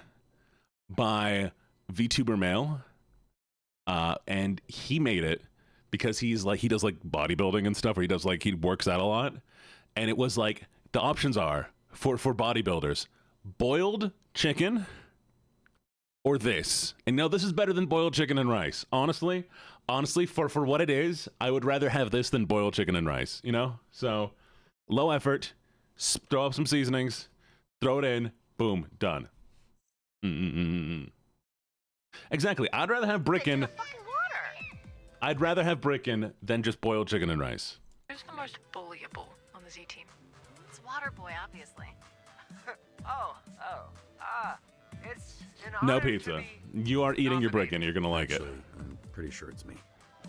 by VTuber Male, and he made it because he does like bodybuilding and stuff, or he works out a lot, and it was like the options are for bodybuilders: boiled chicken or this. And no, this is better than boiled chicken and rice. Honestly, for what it is, I would rather have this than boiled chicken and rice, you know? So, low effort, throw up some seasonings, throw it in, boom, done. Exactly. I'd rather have brickin'. I'd rather have brickin' than just boiled chicken and rice. Who's the most bullyable on the Z team? It's Waterboy, obviously. It's an No honor pizza. to be... You are eating your brickin'. You're gonna like it. I'm pretty sure it's me.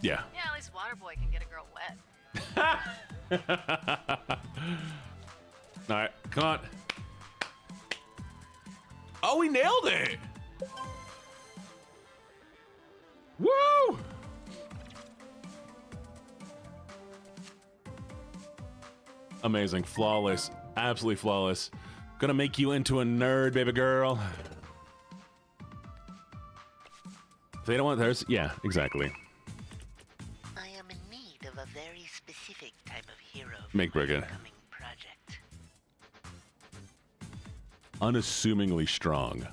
Yeah. Yeah, at least Waterboy can get a girl wet. All right, come on. Oh, we nailed it! Woo! Amazing, flawless, absolutely flawless. Gonna make you into a nerd, baby girl. If they don't want theirs, yeah, exactly. I am in need of a very specific type of hero Make for my Brigga. upcoming project. Unassumingly strong.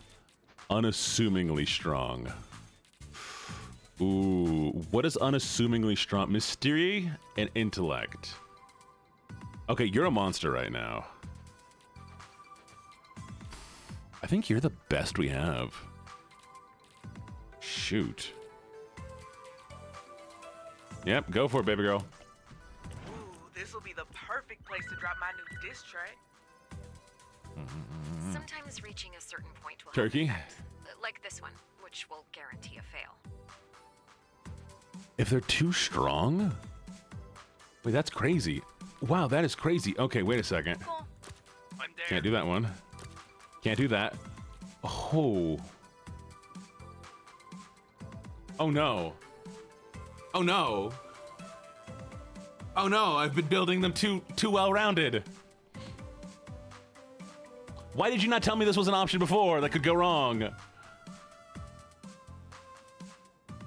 Unassumingly strong. Ooh, what is unassumingly strong? Mystery and intellect. Okay, you're a monster right now. I think you're the best we have. Shoot. Yep, go for it, baby girl. Ooh, this'll be the perfect place to drop my new diss track. Sometimes reaching a certain point will Turkey? have effect, like this one, which will guarantee a fail. If they're too strong? Wait, that's crazy. Wow, that is crazy. Okay, wait a second. I'm there. Can't do that one. Can't do that. Oh. Oh no. Oh no. Oh no, I've been building them too well-rounded. Why did you not tell me this was an option before that could go wrong?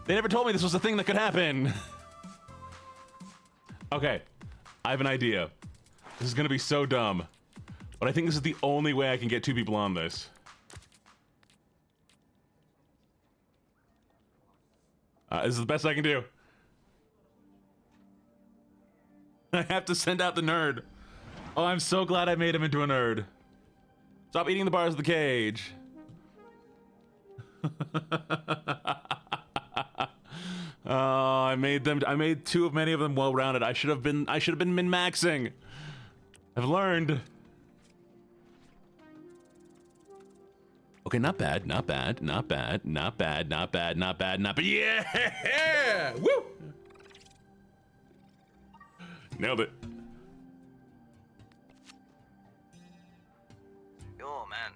They never told me this was a thing that could happen. Okay, I have an idea. This is gonna be so dumb, but I think this is the only way I can get two people on this. This is the best I can do. I have to send out the nerd. Oh, I'm so glad I made him into a nerd. Stop eating the bars of the cage. I made too many of them well-rounded. I should have been min-maxing. I've learned. Okay, not bad, not bad, not bad, not bad, not bad, not bad, not bad. Yeah! Woo! Nailed it. Yo, man,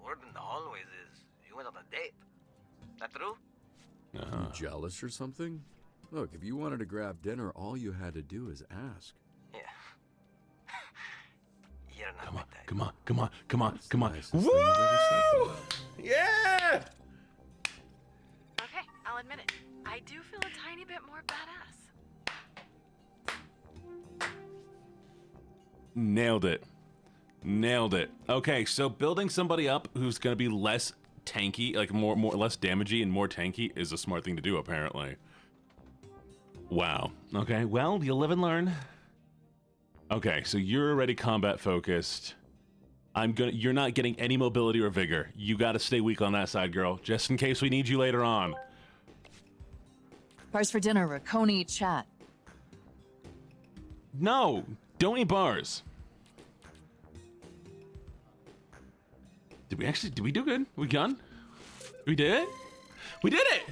word in the hallways is you went on a date. That true? You jealous or something? Look, if you wanted to grab dinner, all you had to do is ask. Yeah. You're not Come on, come on, come on, come on, come on. Nicest thing I've ever said to you. Yeah! Okay, I'll admit it. I do feel a tiny bit more badass. Nailed it. Nailed it. Okay, so building somebody up who's gonna be less tanky, like less damagey and more tanky is a smart thing to do, apparently. Wow. Okay, well, you live and learn. Okay, so you're already combat focused. You're not getting any mobility or vigor. You gotta stay weak on that side, girl, just in case we need you later on. Bars for dinner, Racconi chat. No, don't eat bars. Did we do good? We done? We did it? We did it!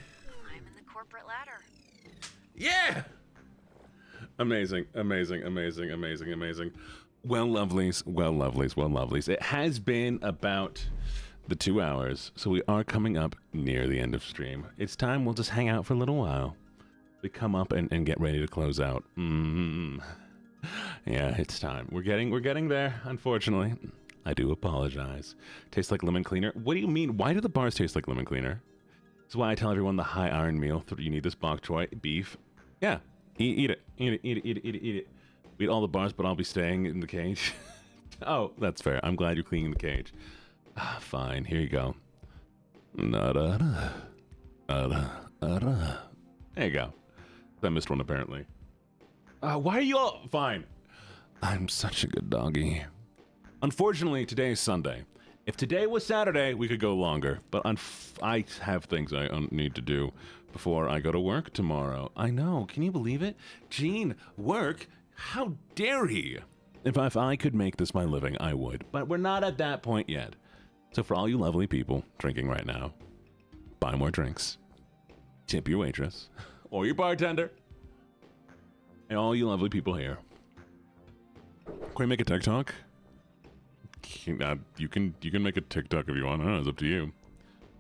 I'm in the corporate ladder. Yeah! Amazing, amazing, amazing, amazing, amazing. Well, lovelies, well, lovelies, well, lovelies. It has been about the 2 hours, so we are coming up near the end of stream. It's time we'll just hang out for a little while. We come up and get ready to close out. Yeah, it's time. We're getting there, unfortunately. I do apologize. Tastes like lemon cleaner. What do you mean? Why do the bars taste like lemon cleaner? This is why I tell everyone the high iron meal. You need this bok choy beef. Yeah, eat it. Eat it, eat it, eat it, eat it, eat it. We eat all the bars, but I'll be staying in the cage. Oh, that's fair. I'm glad you're cleaning the cage. Fine, here you go. There you go. I missed one, apparently. Why are you all... Fine. I'm such a good doggy. Unfortunately, today is Sunday. If today was Saturday, we could go longer. But I have things I need to do before I go to work tomorrow. I know. Can you believe it? Gene, work? How dare he? If I could make this my living, I would. But we're not at that point yet. So for all you lovely people drinking right now, buy more drinks. Tip your waitress. Or your bartender. And all you lovely people here. Can we make a TikTok? You can make a TikTok if you want. I don't know, it's up to you.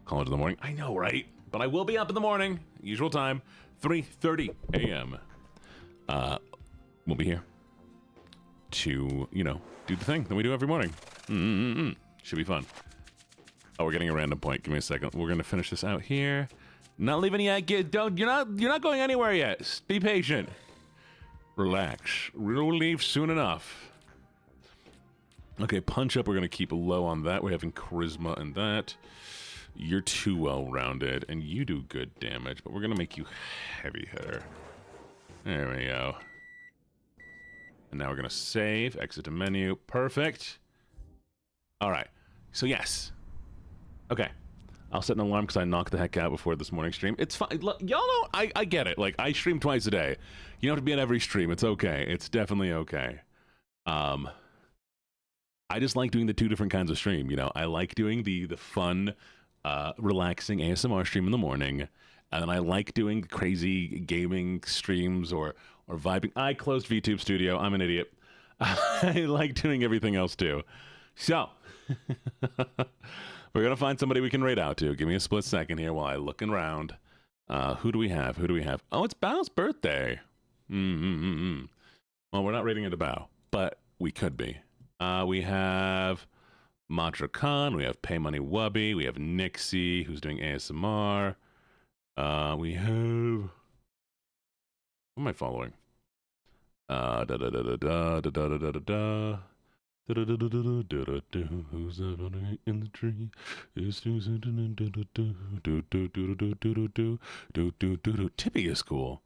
Call it in the morning. I know, right? But I will be up in the morning. Usual time. 3:30 a.m. We'll be here to, do the thing that we do every morning. Should be fun. Oh, we're getting a random point. Give me a second. We're gonna finish this out here. Not leaving yet. You're not going anywhere yet. Just be patient. Relax. We'll leave soon enough. Okay, punch up. We're gonna keep low on that. We're having charisma and that. You're too well rounded, and you do good damage. But we're gonna make you heavy hitter. There we go. And now we're gonna save. Exit to menu. Perfect. All right. So yes. Okay. I'll set an alarm because I knocked the heck out before this morning stream. It's fine. Look, y'all know, I get it. Like, I stream twice a day. You don't have to be at every stream. It's okay. It's definitely okay. I just like doing the two different kinds of stream. I like doing the fun, relaxing ASMR stream in the morning. And then I like doing crazy gaming streams or vibing. I closed VTube Studio. I'm an idiot. I like doing everything else too. So, we're going to find somebody we can raid out to. Give me a split second here while I look around. Who do we have? Oh, it's Bao's birthday. Well, we're not raiding into Bao, but we could be. We have Matra Khan. We have Pay Money Wubby. We have Nixie, who's doing ASMR. We have... Who am I following? Who's in the tree? Tippy is cool.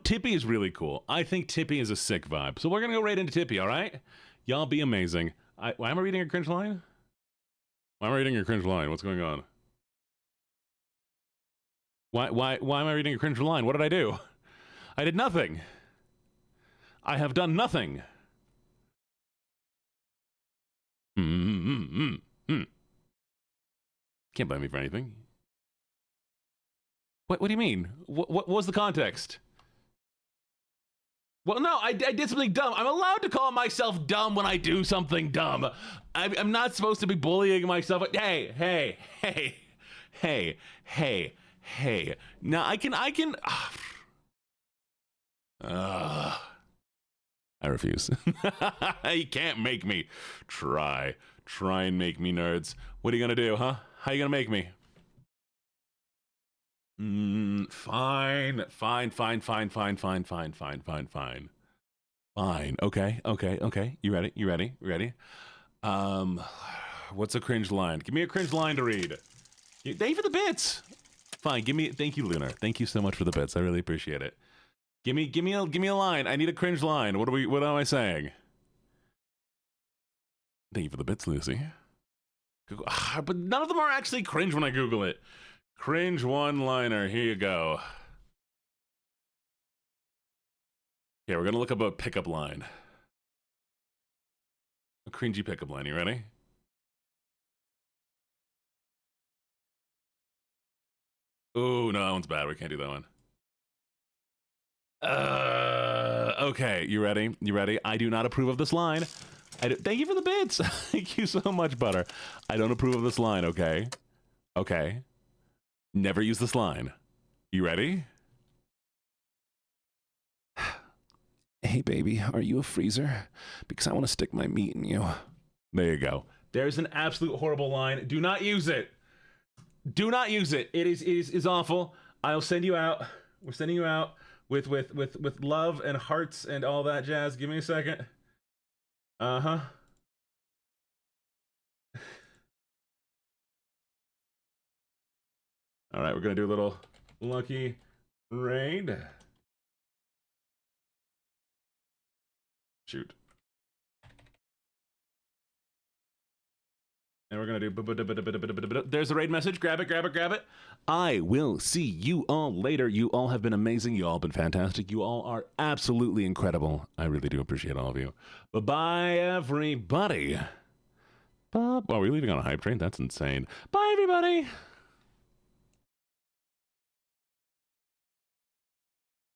Tippy is really cool. I think Tippy is a sick vibe. So we're gonna go right into Tippy, all right? Y'all be amazing. Why am I reading a cringe line? Why am I reading a cringe line? What's going on? Why am I reading a cringe line? What did I do? I did nothing. I have done nothing. Can't blame me for anything. What do you mean? What was the context? Well, no, I did something dumb. I'm allowed to call myself dumb when I do something dumb. I'm not supposed to be bullying myself. Hey. Now I can. I refuse. You can't make me. Try and make me, nerds. What are you gonna do, huh? How you gonna make me? Fine. Okay. You ready? What's a cringe line? Give me a cringe line to read. Thank you for the bits. Fine, thank you, Lunar. Thank you so much for the bits. I really appreciate it. Give me a line. I need a cringe line. What am I saying? Thank you for the bits, Lucy. But none of them are actually cringe when I Google it. Cringe one-liner. Here you go. Yeah, we're gonna look up a pickup line. A cringy pickup line. You ready? Oh, no, that one's bad. We can't do that one. Okay, you ready? I do not approve of this line. Thank you for the bits. Thank you so much, Butter. I don't approve of this line, okay? Okay. Never use this line. You ready? Hey, baby, are you a freezer? Because I want to stick my meat in you. There you go. There's an absolute horrible line. Do not use it. Do not use it. It is awful. I'll send you out. We're sending you out with love and hearts and all that jazz. Give me a second. Uh-huh. All right, we're going to do a little lucky raid. Shoot. And we're going to do... There's the raid message. Grab it, grab it, grab it. I will see you all later. You all have been amazing. You all have been fantastic. You all are absolutely incredible. I really do appreciate all of you. Bye-bye, everybody. Wow, we're leaving on a hype train? That's insane. Bye, everybody.